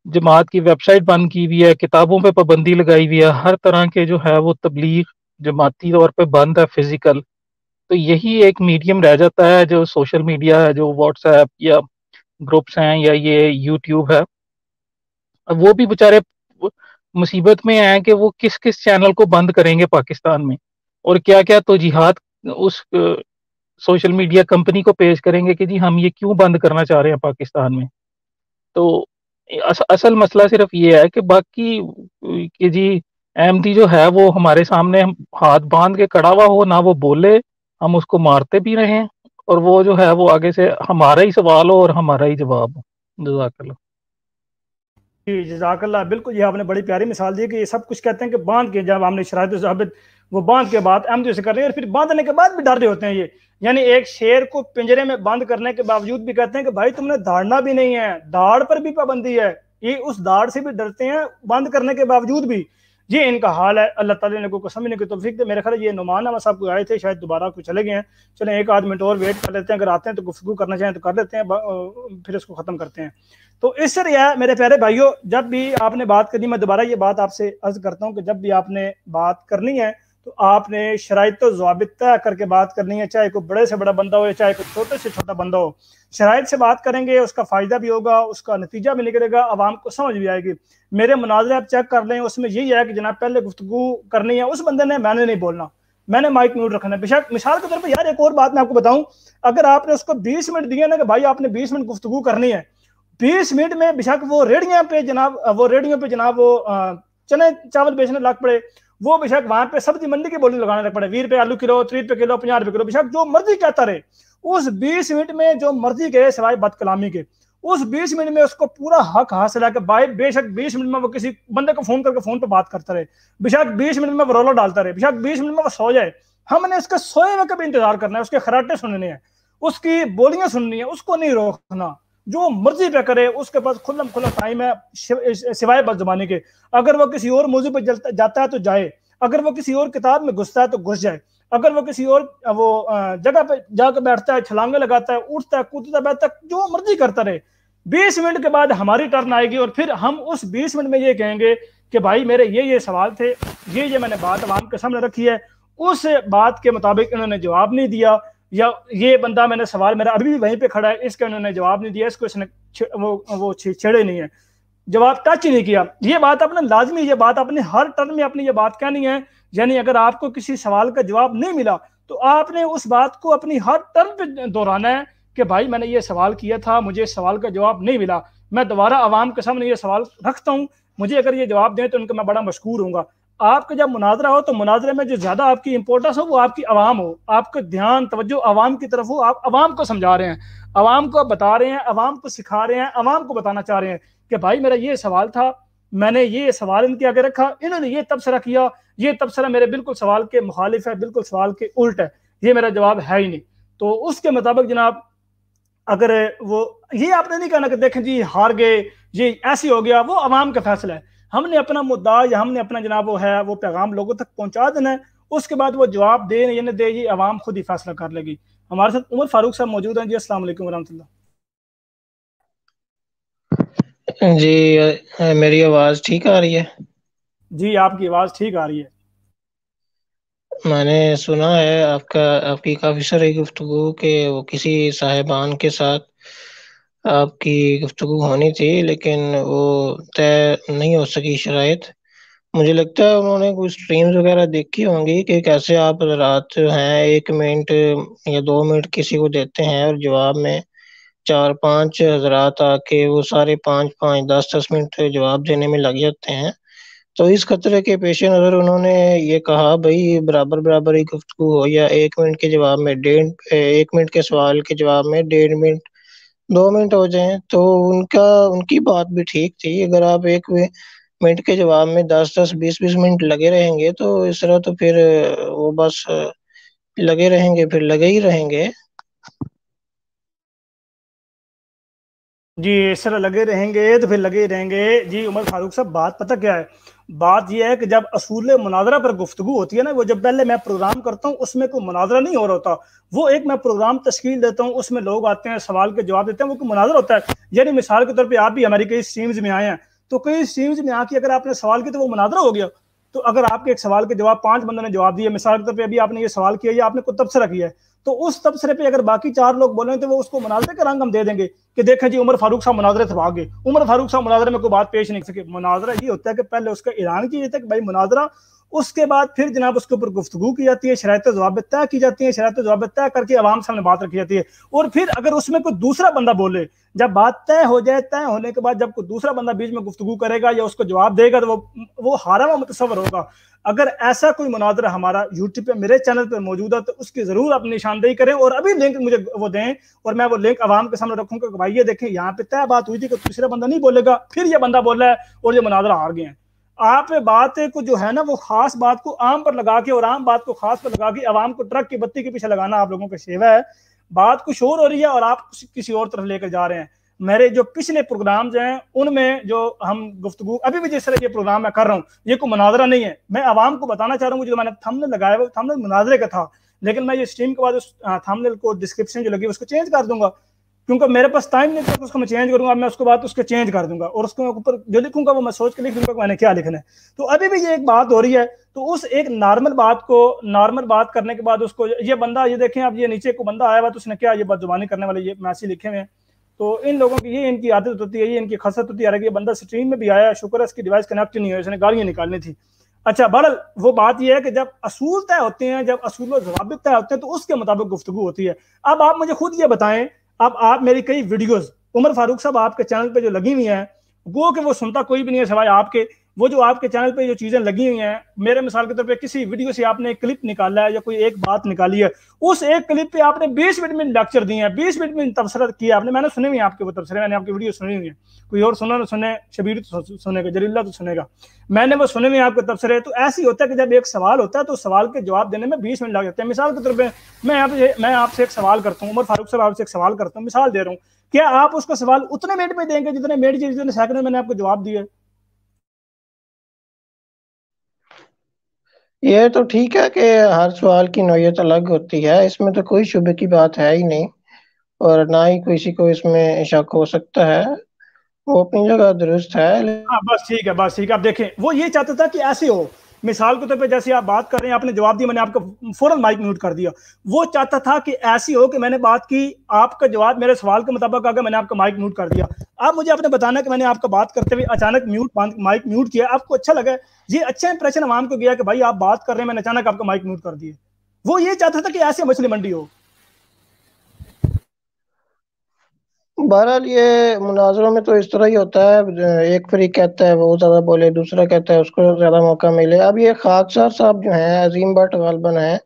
جماعت کی ویب سائٹ بند کی ہوئی ہے، کتابوں پہ پابندی لگائی ہوئی ہے، ہر طرح کے جو ہے وہ تبلیغ جماعتی طور پہ بند ہے فزیکل. تو یہی ایک میڈیم رہ جاتا ہے جو سوشل میڈیا ہے، جو واٹس ایپ یا گروپس ہیں یا یہ یوٹیوب ہے. اب وہ بھی بیچارے مصیبت میں ہیں کہ وہ کس چینل کو بند کریں گے پاکستان میں، اور کیا کیا توجیحات اس سوشل میڈیا کمپنی کو پیش کریں گے کہ جی ہم یہ کیوں بند کرنا چاہ رہے ہیں پاکستان میں. تو اصل مسئلہ صرف یہ ہے کہ باقی کہ جی احمدی جو ہے وہ ہمارے سامنے ہاتھ باندھ کے کھڑا ہوا ہو، نہ وہ بولے، ہم اس کو مارتے بھی رہیں، اور وہ جو ہے وہ آگے سے ہمارا ہی سوال ہو اور ہمارا ہی جواب ہو. جزاک اللہ. جی جزاک اللہ. بالکل یہ آپ نے بڑی پیاری مثال دی کہ یہ سب کچھ کہتے ہیں کہ باندھ کے، جب ہم نے شرائط و ضوابط وہ باندھ کے بعد احمدیوں سے کر رہے ہیں، اور پھر باندھنے کے بعد بھی ڈر رہے ہوتے ہیں یہ. یعنی ایک شیر کو پنجرے میں بند کرنے کے باوجود بھی کہتے ہیں کہ بھائی تم نے دھاڑنا بھی نہیں ہے، دھاڑ پر بھی پابندی ہے. یہ اس دھاڑ سے بھی ڈرتے ہیں بند کرنے کے باوجود بھی. یہ ان کا حال ہے. اللہ تعالیٰ نے کوئی قسم نہیں کی توفیق دے. میرے خیال ہے یہ نعمان احمد صاحب کو آئے تھے، شاید دوبارہ کوئی چلے گئے ہیں. چلیں ایک آدھ منٹ اور ویٹ کر لیتے ہیں، اگر آتے ہیں تو گفتگو کرنا چاہیں تو کر لیتے ہیں، پھر اس کو ختم کرتے ہیں. تو اس سے یہ میرے پیارے بھائیوں، جب بھی آپ نے بات کرنی، میں دوبارہ یہ بات آپ سے عرض کرتا ہوں کہ جب بھی آپ نے بات کرنی ہے تو آپ نے شرائط و ضوابط طے کر کے بات کرنی ہے، چاہے کوئی بڑے سے بڑا بندہ ہو یا چاہے کوئی چھوٹے سے چھوٹا بندہ ہو. شرائط سے بات کریں گے، اس کا فائدہ بھی ہوگا، اس کا نتیجہ بھی نکلے گا، عوام کو سمجھ بھی آئے گی. میرے مناظرے آپ چیک کر لیں، اس میں یہی ہے کہ جناب پہلے گفتگو کرنی ہے اس بندے نے، میں نے نہیں بولنا، میں نے مائک میوٹ رکھنا ہے. بے شک مثال کے طور پہ یار ایک اور بات میں آپ کو بتاؤں، اگر آپ نے اس کو 20 منٹ دیے نا کہ بھائی آپ نے 20 منٹ گفتگو کرنی ہے، 20 منٹ میں بے شک وہ ریڑیاں پہ جناب وہ چنے چاول بیچنے لگ پڑے، وہ بے شک وہاں پہ سبزی منڈی کی بولی لگانے لگ پڑے، 20 روپے آلو کلو، 30 روپے کلو، 50 روپے کلو، بے شک جو مرضی کہتا رہے. اس 20 منٹ میں جو مرضی کہے سوائے بد کلامی کے، اس 20 منٹ میں اس کو پورا حق حاصل ہے کہ بھائی بے شک 20 منٹ میں وہ کسی بندے کو فون کر کے فون پہ بات کرتا رہے، بے شک 20 منٹ میں وہ رولا ڈالتا رہے، بے شک 20 منٹ میں وہ سو جائے. ہم نے اس کے سوئے ہوئے کا بھی انتظار کرنا ہے، اس کے خراٹے سننے ہیں، اس کی بولیاں سننی ہیں، اس کو نہیں روکنا. جو مرضی پہ کرے، اس کے پاس کھلا ٹائم ہے سوائے بد زبانی کے. اگر وہ کسی اور موضوع پہ جاتا ہے تو جائے، اگر وہ کسی اور کتاب میں گھستا ہے تو گھس جائے، اگر وہ کسی اور وہ جگہ پہ جا کے بیٹھتا ہے، چھلانگے لگاتا ہے، اٹھتا ہے، کودتا ہے، بیٹھتا ہے، جو مرضی کرتا رہے. 20 منٹ کے بعد ہماری ٹرن آئے گی اور پھر ہم اس 20 منٹ میں یہ کہیں گے کہ بھائی میرے یہ سوال تھے، یہ میں نے بات عوام کے سامنے رکھی ہے، اس بات کے مطابق انہوں نے جواب نہیں دیا، یا یہ بندہ میں نے سوال میرا ابھی بھی وہیں پہ کھڑا ہے، اس کا انہوں نے جواب نہیں دیا، اس کو اس نے وہ چھیڑے نہیں ہے، جواب ٹچ نہیں کیا. یہ بات آپ نے لازمی، یہ بات آپ نے ہر ٹرن میں اپنی یہ بات کہنی ہے. یعنی اگر آپ کو کسی سوال کا جواب نہیں ملا تو آپ نے اس بات کو اپنی ہر ٹرن پہ دہرانا ہے کہ بھائی میں نے یہ سوال کیا تھا، مجھے اس سوال کا جواب نہیں ملا، میں دوبارہ عوام کے سامنے یہ سوال رکھتا ہوں، مجھے اگر یہ جواب دیں تو ان کا میں بڑا مشکور ہوں گا. آپ کا جب مناظرہ ہو تو مناظرے میں جو زیادہ آپ کی امپورٹنس ہو وہ آپ کی عوام ہو، آپ کا دھیان توجہ عوام کی طرف ہو، آپ عوام کو سمجھا رہے ہیں، عوام کو بتا رہے ہیں، عوام کو سکھا رہے ہیں، عوام کو بتانا چاہ رہے ہیں کہ بھائی میرا یہ سوال تھا، میں نے یہ سوال ان کے آگے رکھا، انہوں نے یہ تبصرہ کیا، یہ تبصرہ میرے بالکل سوال کے مخالف ہے، بالکل سوال کے الٹ ہے، یہ میرا جواب ہے ہی نہیں. تو اس کے مطابق جناب اگر وہ یہ آپ نے نہیں کہنا کہ دیکھیں جی ہار گئے، یہ ایسی ہو گیا، وہ عوام کا فیصلہ ہے. ہم نے اپنا مدعا یا ہم نے اپنا جناب وہ ہے وہ پیغام لوگوں تک پہنچا دینا ہے، اس کے بعد وہ جواب دے یا نہ دے یہ عوام خود ہی فیصلہ کر لے گی. ہمارے ساتھ عمر فاروق صاحب موجود ہیں. جی السلام علیکم ورحمۃ اللہ. جی میری آواز ٹھیک آ رہی ہے؟ جی آپ کی آواز ٹھیک آ رہی ہے. میں نے سنا ہے آپ کی کافی ساری گفتگو کہ وہ کسی صاحبان کے ساتھ آپ کی گفتگو ہونی تھی لیکن وہ طے نہیں ہو سکی شرائط. مجھے لگتا ہے انہوں نے کوئی سٹریمز وغیرہ دیکھی ہوں گی کہ کیسے آپ رات ہیں 1 منٹ یا 2 منٹ کسی کو دیتے ہیں اور جواب میں 4-5 حضرات آ کے وہ سارے 5-5 10-10 منٹ جواب دینے میں لگ جاتے ہیں. تو اس خطرے کے پیش نظر انہوں نے یہ کہا بھائی برابر ہی گفتگو ہو، یا 1 منٹ کے جواب میں 1 منٹ کے سوال کے جواب میں 1.5 منٹ 2 منٹ ہو جائیں. تو ان کی بات بھی ٹھیک تھی. اگر آپ 1 منٹ کے جواب میں 10-20 منٹ لگے رہیں گے تو اس طرح تو پھر وہ بس لگے رہیں گے، پھر لگے ہی رہیں گے. جی اس طرح لگے رہیں گے تو پھر لگے رہیں گے. جی عمر فاروق صاحب بات پتہ کیا ہے، بات یہ ہے کہ جب اصول مناظرہ پر گفتگو ہوتی ہے نا، وہ جب پہلے میں پروگرام کرتا ہوں اس میں کوئی مناظرہ نہیں ہو رہا ہوتا، وہ ایک میں پروگرام تشکیل دیتا ہوں، اس میں لوگ آتے ہیں سوال کے جواب دیتے ہیں، وہ کوئی مناظرہ ہوتا ہے. یعنی مثال کے طور پہ آپ بھی ہماری کئی اسٹریمز میں آئے ہیں، تو کئی اسٹریمز میں آ کے اگر آپ نے سوال کیا تو وہ مناظرہ ہو گیا. تو اگر آپ کے ایک سوال کے جواب 5 بندوں نے جواب دیے، مثال کے طور پہ ابھی آپ نے یہ سوال کیا یا آپ نے کوئی تبصرہ کیا ہے، تو اس تبصرے پہ اگر باقی 4 لوگ بولیں تو وہ اس کو مناظرے کا رنگ ہم دے دیں گے کہ دیکھیں جی عمر فاروق صاحب مناظرے سے بھاگ گئے، عمر فاروق صاحب مناظرے میں کوئی بات پیش نہیں سکے. مناظرہ یہ ہوتا ہے کہ پہلے اس کا اعلان کیا جاتا ہے کہ بھائی مناظرہ، اس کے بعد پھر جناب اس کے اوپر گفتگو کی جاتی ہے، شرائط و ضوابط طے کی جاتی ہیں، شرائط و ضوابط طے کر کے عوام سامنے بات رکھی جاتی ہے. اور پھر اگر اس میں کوئی دوسرا بندہ بولے، جب بات طے ہو جائے، طے ہونے کے بعد جب کوئی دوسرا بندہ بیچ میں گفتگو کرے گا یا اس کو جواب دے گا تو وہ ہارا ہوا متصور ہوگا. اگر ایسا کوئی مناظرہ ہمارا یوٹیوب پہ میرے چینل پہ موجود ہے تو اس کی ضرور اپنی نشاندہی کریں اور ابھی لنک مجھے وہ دیں اور میں وہ لنک عوام کے سامنے رکھوں کہ بھائی یہ دیکھیں یہاں پہ طے بات ہوئی تھی کہ دوسرا بندہ نہیں بولے گا، پھر یہ بندہ بولا ہے اور یہ مناظرہ ہار گئے ہیں. آپ بات کو جو ہے نا وہ خاص بات کو عام پر لگا کے اور عام بات کو خاص پر لگا کے عوام کو ٹرک کی بتی کے پیچھے لگانا آپ لوگوں کا شیوا ہے. بات کچھ اور ہو رہی ہے اور آپ کسی اور طرف لے کر جا رہے ہیں. میرے جو پچھلے پروگرامز ہیں ان میں جو ہم گفتگو ابھی بھی جس طرح یہ پروگرام میں کر رہا ہوں یہ کوئی مناظرہ نہیں ہے. میں عوام کو بتانا چاہ رہا ہوں جو میں نے تھمبنیل لگایا وہ تھمبنیل مناظرے کا تھا, لیکن میں یہ اسٹریم کے بعد اس تھمبنیل کو ڈسکرپشن جو لگی اس کو چینج کر دوں گا کیونکہ میرے پاس ٹائم نہیں تھا. اس کو میں چینج کروں گا, میں اس کے بعد اس کو چینج کر دوں گا اور اس کے اوپر جو لکھوں گا وہ میں سوچ کے لکھ دوں گا کہ میں نے کیا لکھنا ہے. تو ابھی بھی یہ ایک بات ہو رہی ہے, تو اس ایک نارمل بات کرنے کے بعد اس کو یہ بندہ, یہ دیکھیں اب یہ نیچے کو بندہ آیا ہوا تو اس نے کیا یہ بد زبانی کرنے والے یہ میسج لکھے ہوئے ہیں. تو ان لوگوں کی یہ ان کی عادت ہوتی ہے, یہ ان کی خاصیت ہوتی ہے. یہ بندہ اسٹریم میں بھی آیا, شکر ہے اس کی ڈیوائس کنیکٹ نہیں ہوئی, اس نے گالیاں نکالنی تھی. اچھا بہرحال وہ بات یہ ہے کہ جب اصول طے ہوتے ہیں, جب اصول و ضوابط طے ہوتے ہیں تو اس کے مطابق گفتگو ہوتی ہے. اب آپ مجھے خود یہ بتائیں, اب آپ میری کئی ویڈیوز عمر فاروق صاحب آپ کے چینل پہ جو لگی ہوئی ہیں وہ کہ وہ سنتا کوئی بھی نہیں ہے سوائے آپ کے, وہ جو آپ کے چینل پہ جو چیزیں لگی ہوئی ہیں, میرے مثال کے طور پہ کسی ویڈیو سے آپ نے ایک کلپ نکالا ہے یا کوئی ایک بات نکالی ہے, اس ایک کلپ پہ آپ نے 20 منٹ میں لیکچر دیے ہیں, 20 منٹ میں تبصرہ کیا آپ نے. میں نے سنے ہوئے ہیں آپ کے وہ تبصرے, میں نے آپ کی ویڈیو سنی ہوئی ہیں, کوئی اور سنا نہ سنے, شبیر تو سنے گا, جلیل اللہ تو سنے گا, میں نے وہ سنے ہوئے ہیں آپ کے تبصرے. تو ایسے ہی ہوتا ہے کہ جب ایک سوال ہوتا ہے تو سوال کے جواب دینے میں 20 منٹ لگ جاتے ہیں. مثال کے طور پہ میں آپ سے ایک سوال کرتا ہوں, عمر فاروق صاحب آپ سے ایک سوال کرتا ہوں, مثال دے رہا ہوں, کیا آپ اس کا سوال اتنے منٹ میں دیں گے جتنے منٹ جتنے سیکنڈ میں نے آپ کو جواب دیا؟ یہ تو ٹھیک ہے کہ ہر سوال کی نوعیت الگ ہوتی ہے, اس میں تو کوئی شبہ کی بات ہے ہی نہیں, اور نہ ہی کسی کو اس میں شک ہو سکتا ہے, وہ اپنی جگہ درست ہے. ہاں بس ٹھیک ہے, بس ٹھیک ہے. اب دیکھیں وہ یہ چاہتا تھا کہ ایسے ہو, مثال کے طور پہ جیسے آپ بات کر رہے ہیں, آپ نے جواب دیا, میں نے آپ کو فوراً مائک میوٹ کر دیا. وہ چاہتا تھا کہ ایسی ہو کہ میں نے بات کی, آپ کا جواب میرے سوال کے مطابق آ گیا, میں نے آپ کا مائک میوٹ کر دیا. آپ مجھے آپ نے بتانا کہ میں نے آپ کا بات کرتے ہوئے اچانک مائک میوٹ کیا, آپ کو اچھا لگا, یہ اچھا امپریشن عوام کو گیا کہ بھائی آپ بات کر رہے ہیں, میں نے اچانک آپ کا مائک میوٹ کر دیا. وہ یہ چاہتا تھا کہ ایسے مچھلی منڈی ہو. بہرحال یہ مناظروں میں تو اس طرح ہی ہوتا ہے, ایک فریق کہتا ہے وہ زیادہ بولے, دوسرا کہتا ہے اس کو زیادہ موقع ملے. اب یہ خاکسار صاحب جو ہیں, عظیم بٹ غالباً ہیں,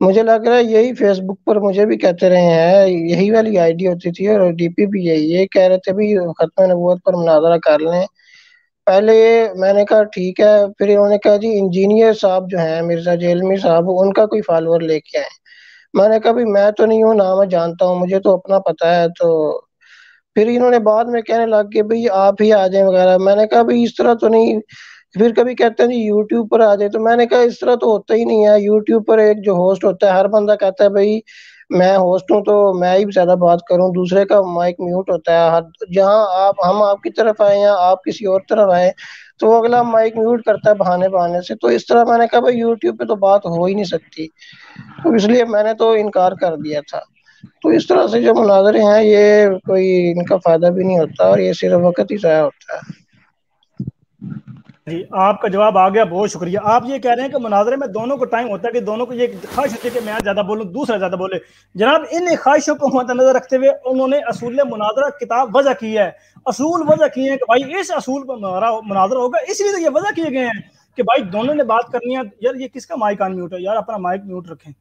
مجھے لگ رہا ہے یہی فیس بک پر مجھے بھی کہتے رہے ہیں, یہی والی آئی ڈی ہوتی تھی اور ڈی پی بھی یہی, یہ کہہ رہے تھے بھی ختم نبوت پر مناظرہ کر لیں. پہلے میں نے کہا ٹھیک ہے, پھر انہوں نے کہا جی انجینئر صاحب جو ہیں مرزا جیلمی صاحب, ان کا کوئی فالوور لے کے آئے. میں نے کہا بھی میں تو نہیں ہوں, نہ میں جانتا ہوں, مجھے تو اپنا پتا ہے. تو پھر انہوں نے بعد میں کہنے لگ کہ بھئی آپ ہی آ جائیں وغیرہ. میں نے کہا بھئی اس طرح تو نہیں. پھر کبھی کہتے ہیں جی یوٹیوب پر آ جائے, تو میں نے کہا اس طرح تو ہوتا ہی نہیں ہے. یوٹیوب پر ایک جو ہوسٹ ہوتا ہے, ہر بندہ کہتا ہے بھئی میں ہوسٹ ہوں تو میں ہی زیادہ بات کروں, دوسرے کا مائک میوٹ ہوتا ہے. جہاں ہم آپ کی طرف آئے یا آپ کسی اور طرف آئے تو وہ اگلا مائک میوٹ کرتا ہے بہانے سے. تو اس طرح میں نے کہا بھئی یوٹیوب پہ تو بات ہو ہی نہیں سکتی, تو اس لیے میں نے تو انکار کر دیا تھا. تو اس طرح سے جو مناظرے ہیں یہ کوئی ان کا فائدہ بھی نہیں ہوتا, اور یہ صرف وقت ہی ضائع ہوتا ہے. جی آپ کا جواب آ گیا, بہت شکریہ. آپ یہ کہہ رہے ہیں کہ مناظرے میں دونوں کو ٹائم ہوتا ہے کہ دونوں کو یہ خواہش ہوتی ہے کہ میں زیادہ بولوں, دوسرا زیادہ بولے. جناب ان خواہشوں کو مد نظر رکھتے ہوئے انہوں نے اصول مناظرہ کتاب وضع کی ہے, اصول وضع کیے ہیں کہ بھائی اس اصول پر مناظرہ ہوگا, اس لیے تو یہ وضع کیے گئے ہیں کہ بھائی دونوں نے بات کرنی ہے. یار یہ کس کا مائک آن میوٹ ہے, یار اپنا مائک میوٹ رکھیں.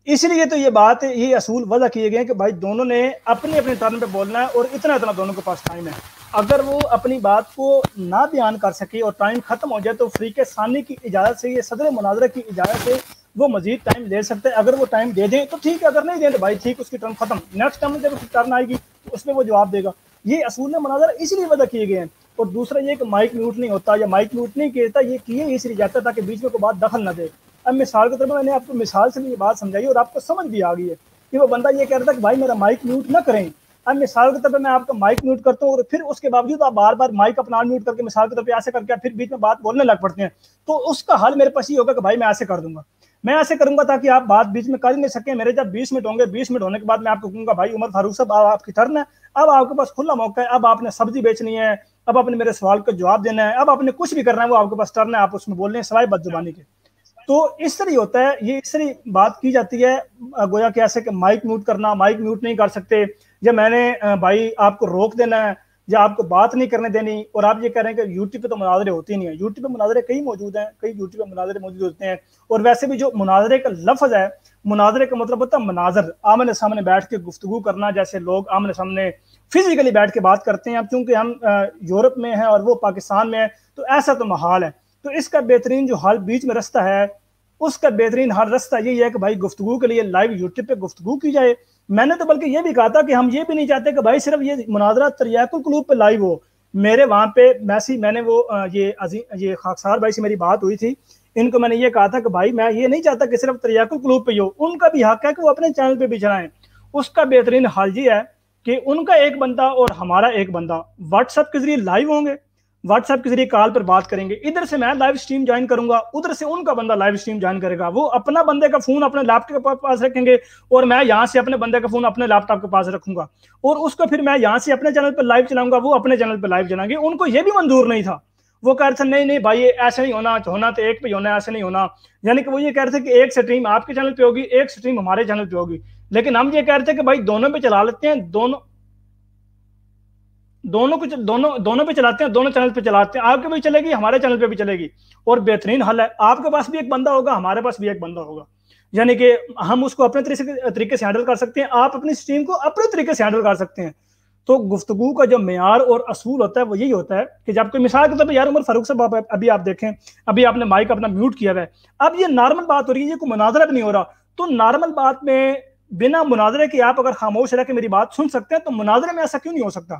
اس لیے تو یہ بات ہے, یہ اصول وضع کیے گئے کہ بھائی دونوں نے اپنے اپنے ٹرن پہ بولنا ہے, اور اتنا دونوں کے پاس ٹائم ہے. اگر وہ اپنی بات کو نہ بیان کر سکے اور ٹائم ختم ہو جائے تو فریق ثانی کی اجازت سے, یہ صدر مناظرہ کی اجازت سے وہ مزید ٹائم لے سکتے ہیں. اگر وہ ٹائم دے دیں تو ٹھیک ہے, اگر نہیں دیں تو بھائی ٹھیک, اس کی ٹرن ختم. نیکسٹ ٹائم جب اس کی ٹرن آئے گی تو اس میں وہ جواب دے گا. یہ اصول مناظرہ اس لیے وضع کیے گئے ہیں. اور دوسرا یہ کہ مائک میوٹ نہیں ہوتا یا مائک میوٹ نہیں کیتا, یہ کیے اس لیے جاتا تھا کہ بیچ میں کوئی بات دخل نہ دے. اب مثال کے طور پر میں نے آپ کو مثال سے بھی یہ بات سمجھائی اور آپ کو سمجھ بھی آ گئی ہے کہ وہ بندہ یہ کہہ رہا تھا کہ بھائی میرا مائک میوٹ نہ کریں. اب مثال کے طور پر میں آپ کا مائک میوٹ کرتا ہوں اور پھر اس کے باوجود آپ بار بار مائک اپنا میوٹ کر کے مثال کے طور پہ ایسے کر کے پھر بیچ میں بات بولنے لگ پڑتے ہیں, تو اس کا حل میرے پاس یہ ہوگا کہ بھائی میں ایسے کر دوں گا, میں ایسے کروں گا تاکہ آپ بات بیچ میں کر ہی نہیں سکیں. میرے جب 20 منٹ ہوں گے, 20 منٹ ہونے کے بعد میں آپ کو کہوں گا بھائی عمر فاروق صاحب آپ کی ٹرن ہے, اب آپ کے پاس کھلا موقع ہے, اب آپ نے سبزی بیچنی ہے, اب آپ نے میرے سوال کا جواب دینا ہے, اب آپ نے کچھ بھی کرنا ہے, وہ آپ کے پاس ٹرن ہے, آپ اس میں بول رہے ہیں سوائے بد زبانی کے. تو اس طرح ہوتا ہے, یہ اس طرح بات کی جاتی ہے گویا کہ ایسے کہ مائک میوٹ کرنا, مائک میوٹ نہیں کر سکتے, یا میں نے بھائی آپ کو روک دینا ہے یا آپ کو بات نہیں کرنے دینی. اور آپ یہ کہہ رہے ہیں کہ یوٹیوب پہ تو مناظرے ہوتے نہیں ہیں. یوٹیوب پہ مناظرے کئی موجود ہیں, کئی یوٹیوب پہ مناظرے موجود ہوتے ہیں. اور ویسے بھی جو مناظرے کا لفظ ہے, مناظرے کا مطلب ہوتا ہے مناظر, آمنے سامنے بیٹھ کے گفتگو کرنا, جیسے لوگ آمنے سامنے فزیکلی بیٹھ کے بات کرتے ہیں. اب چونکہ ہم یورپ میں ہیں اور وہ پاکستان میں ہیں تو ایسا تو محال ہے. تو اس کا بہترین جو حل بیچ میں رستہ ہے, اس کا بہترین حل رستہ یہی ہے کہ بھائی گفتگو کے لیے لائیو یوٹیوب پہ گفتگو کی جائے, میں نے تو بلکہ یہ بھی کہا تھا کہ ہم یہ بھی نہیں چاہتے کہ بھائی صرف یہ مناظرہ تریاق القلوب پہ لائیو ہو. میرے وہاں پہ میں نے وہ یہ خاکسار بھائی سے میری بات ہوئی تھی, ان کو میں نے یہ کہا تھا کہ بھائی میں یہ نہیں چاہتا کہ صرف تریاق القلوب پہ ہی ہو, ان کا بھی حق ہے کہ وہ اپنے چینل پہ بھی چلائیں. اس کا بہترین حل یہ ہے کہ ان کا ایک بندہ اور ہمارا ایک بندہ واٹس ایپ کے ذریعے لائیو ہوں گے, واٹس ایپ کے ذریعے کال پر بات کریں گے. ادھر سے میں لائیو سٹریم جوائن کروں گا, ادھر سے ان کا بندہ لائیو سٹریم جوائن کرے گا. وہ اپنا بندے کا فون اپنے لیپ ٹاپ کے پاس رکھیں گے اور میں یہاں سے اپنے بندے کا فون اپنے لیپ ٹاپ کے پاس رکھوں گا, اور اس کو پھر میں یہاں سے اپنے چینل پہ لائیو چلاؤں گا, وہ اپنے چینل پہ لائیو چلائیں گے. ان کو یہ بھی منظور نہیں تھا, وہ کہہ رہے تھے نہیں بھائی ایسے نہیں ہونا تو ایک پہ ہی ہونا, ایسے نہیں ہونا. یعنی کہ وہ یہ کہہ رہے تھے کہ ایک سٹریم آپ کے چینل پہ ہوگی, ایک سٹریم ہمارے چینل پہ ہوگی. لیکن ہم یہ کہہ رہے تھے کہ بھائی دونوں پہ چلا لیتے ہیں, دونوں پہ چلاتے ہیں, دونوں چینل پہ چلاتے ہیں. آپ کے بھی چلے گی, ہمارے چینل پہ بھی چلے گی. اور بہترین حل ہے, آپ کے پاس بھی ایک بندہ ہوگا, ہمارے پاس بھی ایک بندہ ہوگا. یعنی کہ ہم اس کو اپنے طریقے سے ہینڈل کر سکتے ہیں, آپ اپنی سٹریم کو اپنے طریقے سے ہینڈل کر سکتے ہیں. تو گفتگو کا جو معیار اور اصول ہوتا ہے وہ یہی ہوتا ہے کہ جب کوئی مثال کے طور پہ یار عمر فاروق صاحب ابھی آپ دیکھیں, ابھی آپ نے مائک اپنا میوٹ کیا ہوا ہے, اب یہ نارمل بات ہو رہی ہے, یہ کوئی مناظرہ بھی نہیں ہو رہا. تو نارمل بات میں بنا مناظرے کے آپ اگر خاموش رہ کے میری بات سن سکتے ہیں, تو مناظرے میں ایسا کیوں نہیں ہو سکتا؟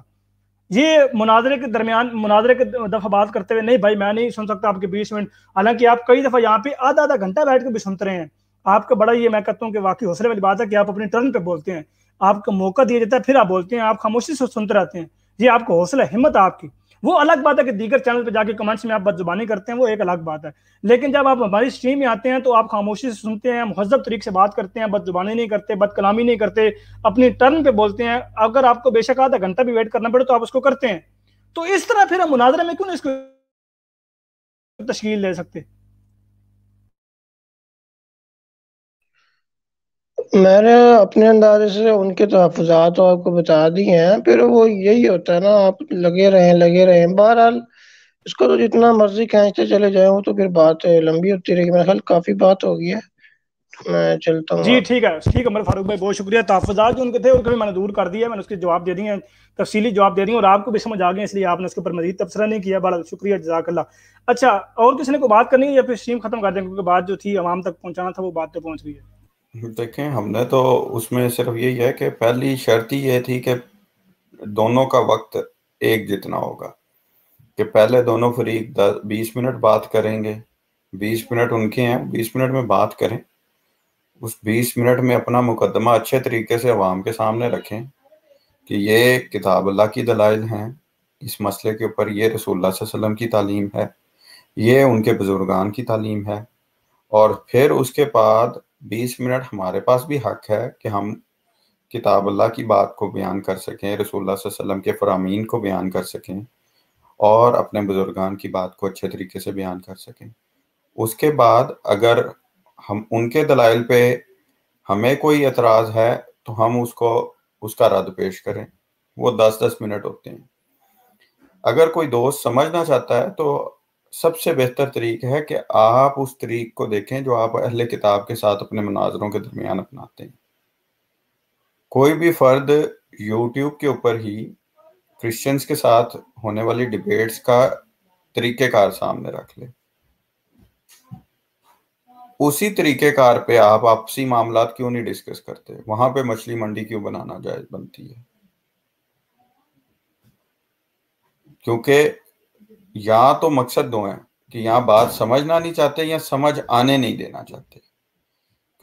یہ مناظرے کے درمیان مناظرے کے دفعہ بات کرتے ہوئے نہیں بھائی میں نہیں سن سکتا آپ کے 20 منٹ, حالانکہ آپ کئی دفعہ یہاں پہ آدھا گھنٹہ بیٹھ کے بھی سنتے رہے ہیں. آپ کا بڑا یہ میں کہتا ہوں کہ واقعی حوصلے والی بات ہے کہ آپ اپنے ٹرن پہ بولتے ہیں, آپ کو موقع دیا جاتا ہے پھر آپ بولتے ہیں, آپ خاموشی سے سنتے رہتے ہیں. یہ آپ کو حوصلہ ہمت ہے آپ کی. وہ الگ بات ہے کہ دیگر چینل پہ جا کے کمنٹس میں آپ بد زبانی کرتے ہیں, وہ ایک الگ بات ہے. لیکن جب آپ ہماری سٹریم میں آتے ہیں تو آپ خاموشی سے سنتے ہیں, مہذب طریقے سے بات کرتے ہیں, بد زبانی نہیں کرتے, بد کلامی نہیں کرتے, اپنی ٹرن پہ بولتے ہیں. اگر آپ کو بے شک آدھا گھنٹہ بھی ویٹ کرنا پڑے تو آپ اس کو کرتے ہیں. تو اس طرح پھر ہم مناظرے میں کیوں نہیں اس کو تشکیل دے سکتے؟ میں نے اپنے اندازے سے ان کے تحفظات آپ کو بتا دیے ہیں, پھر وہ یہی ہوتا ہے نا, آپ لگے رہیں. بہرحال اس کو تو جتنا مرضی کھینچتے چلے جائیں, وہ تو پھر بات لمبی ہوتی رہے گی. میرا خیال کافی بات ہو گئی ہے, میں چلتا ہوں. جی ٹھیک ہے عمر فاروق بھائی, بہت شکریہ. تحفظات جو ان کے تھے ان کو بھی میں نے دور کر دیا, میں نے اس کے جواب دے دیے ہیں, تفصیلی جواب دے دیے, اور آپ کو بھی سمجھ آ گئے, اس لیے آپ نے اس کے اوپر مزید تبصرہ نہیں کیا. بڑا شکریہ, جزاک اللہ. اچھا, اور کسی نے کوئی بات کرنی ہے یا پھر اسٹریم ختم کر دیں, کیونکہ بات جو تھی عوام تک پہنچانا تھا وہ بات تو پہنچ گئی ہے. دیکھیں ہم نے تو اس میں صرف یہی ہے کہ پہلی شرط ہی یہ تھی کہ دونوں کا وقت ایک جتنا ہوگا, کہ پہلے دونوں فریق 20 منٹ بات کریں گے, 20 منٹ ان کے ہیں, 20 منٹ میں بات کریں. اس 20 منٹ میں اپنا مقدمہ اچھے طریقے سے عوام کے سامنے رکھیں کہ یہ کتاب اللہ کی دلائل ہیں, اس مسئلے کے اوپر یہ رسول اللہ صلی اللہ علیہ وسلم کی تعلیم ہے, یہ ان کے بزرگان کی تعلیم ہے. اور پھر اس کے بعد 20 منٹ ہمارے پاس بھی حق ہے کہ ہم کتاب اللہ کی بات کو بیان کر سکیں, رسول اللہ صلی اللہ علیہ وسلم کے فرامین کو بیان کر سکیں, اور اپنے بزرگان کی بات کو اچھے طریقے سے بیان کر سکیں. اس کے بعد اگر ہم ان کے دلائل پہ ہمیں کوئی اعتراض ہے تو ہم اس کا رد پیش کریں. وہ 10 منٹ ہوتے ہیں. اگر کوئی دوست سمجھنا چاہتا ہے تو سب سے بہتر طریقہ ہے کہ آپ اس طریق کو دیکھیں جو آپ اہل کتاب کے ساتھ اپنے مناظروں کے درمیان اپناتے ہیں. کوئی بھی فرد یوٹیوب کے اوپر ہی کرسچنز کے ساتھ ہونے والی ڈیبیٹس کا طریقہ کار سامنے رکھ لے, اسی طریقہ کار پہ آپ آپسی معاملات کیوں نہیں ڈسکس کرتے؟ وہاں پہ مچھلی منڈی کیوں بنانا جائز بنتی ہے؟ کیونکہ یہاں تو مقصد دو ہیں کہ یہاں بات سمجھنا نہیں چاہتے یا سمجھ آنے نہیں دینا چاہتے.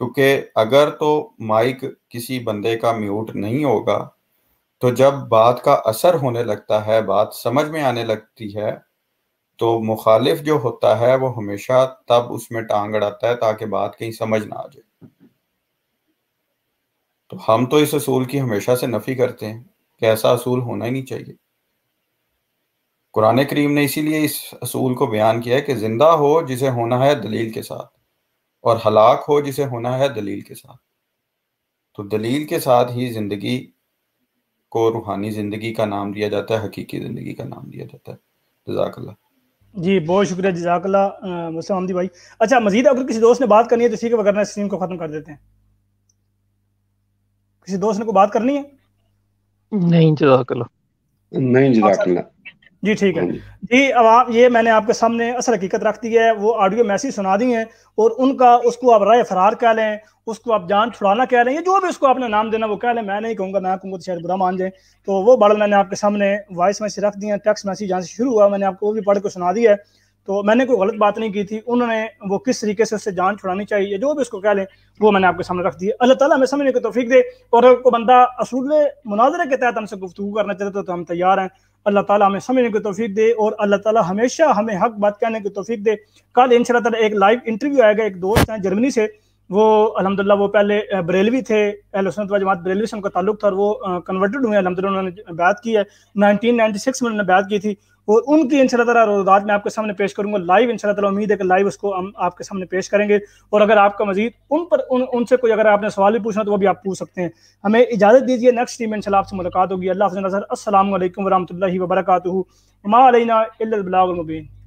کیونکہ اگر تو مائک کسی بندے کا میوٹ نہیں ہوگا تو جب بات کا اثر ہونے لگتا ہے, بات سمجھ میں آنے لگتی ہے, تو مخالف جو ہوتا ہے وہ ہمیشہ تب اس میں ٹانگ اڑاتا ہے تاکہ بات کہیں سمجھ نہ آ جائے. تو ہم تو اس اصول کی ہمیشہ سے نفی کرتے ہیں کہ ایسا اصول ہونا ہی نہیں چاہیے. قرآن کریم نے اسی لیے اس اصول کو بیان کیا ہے کہ زندہ ہو جسے ہونا ہے دلیل کے ساتھ, اور ہلاک ہو جسے ہونا ہے دلیل کے ساتھ. تو دلیل کے ساتھ ہی زندگی کو روحانی زندگی کا نام دیا جاتا ہے, حقیقی زندگی کا نام دیا جاتا ہے. جزاک اللہ. جی بہت شکریہ, جزاک اللہ مسلم حمدی بھائی. اچھا, مزید اگر کسی دوست نے بات کرنی ہے تو اسی کے وغیرہ اسٹریم کو ختم کر دیتے ہیں. کسی دوست نے کوئی بات کرنی ہے؟ نہیں, جزاک اللہ. نہیں, جزاک اللہ. جی ٹھیک ہے جی. اب یہ میں نے آپ کے سامنے اصل حقیقت رکھ دی ہے, وہ آڈیو میسیج سنا دی ہیں, اور ان کا اس کو آپ رائے فرار کہہ لیں, اس کو آپ جان چھڑانا کہہ لیں, یا جو بھی اس کو آپ نے نام دینا وہ کہہ لیں, میں نہیں کہوں گا, میں کہوں گا تو شاید برا مان جائیں. تو وہ بڑھ میں نے آپ کے سامنے وائس میسیج رکھ دی ہیں, ٹیکسٹ میسیج جہاں سے شروع ہوا میں نے آپ کو وہ بھی پڑھ کے سنا دیا ہے. تو میں نے کوئی غلط بات نہیں کی تھی, انہوں نے وہ کس طریقے سے اس سے جان چھڑانی چاہیے جو بھی اس کو کہہ لیں وہ میں نے آپ کے سامنے رکھ دی ہے. اللہ تعالیٰ ہمیں سمجھنے کی توفیق دے, اور اگر کوئی بندہ اصول مناظرے کے تحت ہم سے گفتگو کرنا چاہتے تو ہم تیار ہیں. اللہ تعالیٰ ہمیں سمجھنے کی توفیق دے, اور اللہ تعالیٰ ہمیشہ ہمیں حق بات کہنے کی توفیق دے. کل انشاءاللہ تعالیٰ ایک لائیو انٹرویو آئے گا, ایک دوست ہیں جرمنی سے, وہ الحمدللہ وہ پہلے بریلوی تھے, اہل سنت و جماعت بریلوی سے ان کا تعلق تھا, اور وہ کنورٹڈ ہوئے الحمدللہ, انہوں نے بیعت کی ہے 1996 میں انہوں نے بیعت کی تھی, اور ان کی انشاءاللہ تعالیٰ روزات میں آپ کے سامنے پیش کروں گا لائیو انشاءاللہ تعالیٰ. امید ہے کہ لائیو اس کو ہم آپ کے سامنے پیش کریں گے, اور اگر آپ کا مزید ان سے کوئی اگر آپ نے سوال بھی پوچھنا تو وہ بھی آپ پوچھ سکتے ہیں. ہمیں اجازت دیجیے, نیکسٹ ٹیم میں انشاءاللہ آپ سے ملاقات ہوگی. اللہ حافظ. السلام علیکم ورحمۃ اللہ وبرکاتہ. وما علینا الا البلاغ المبین.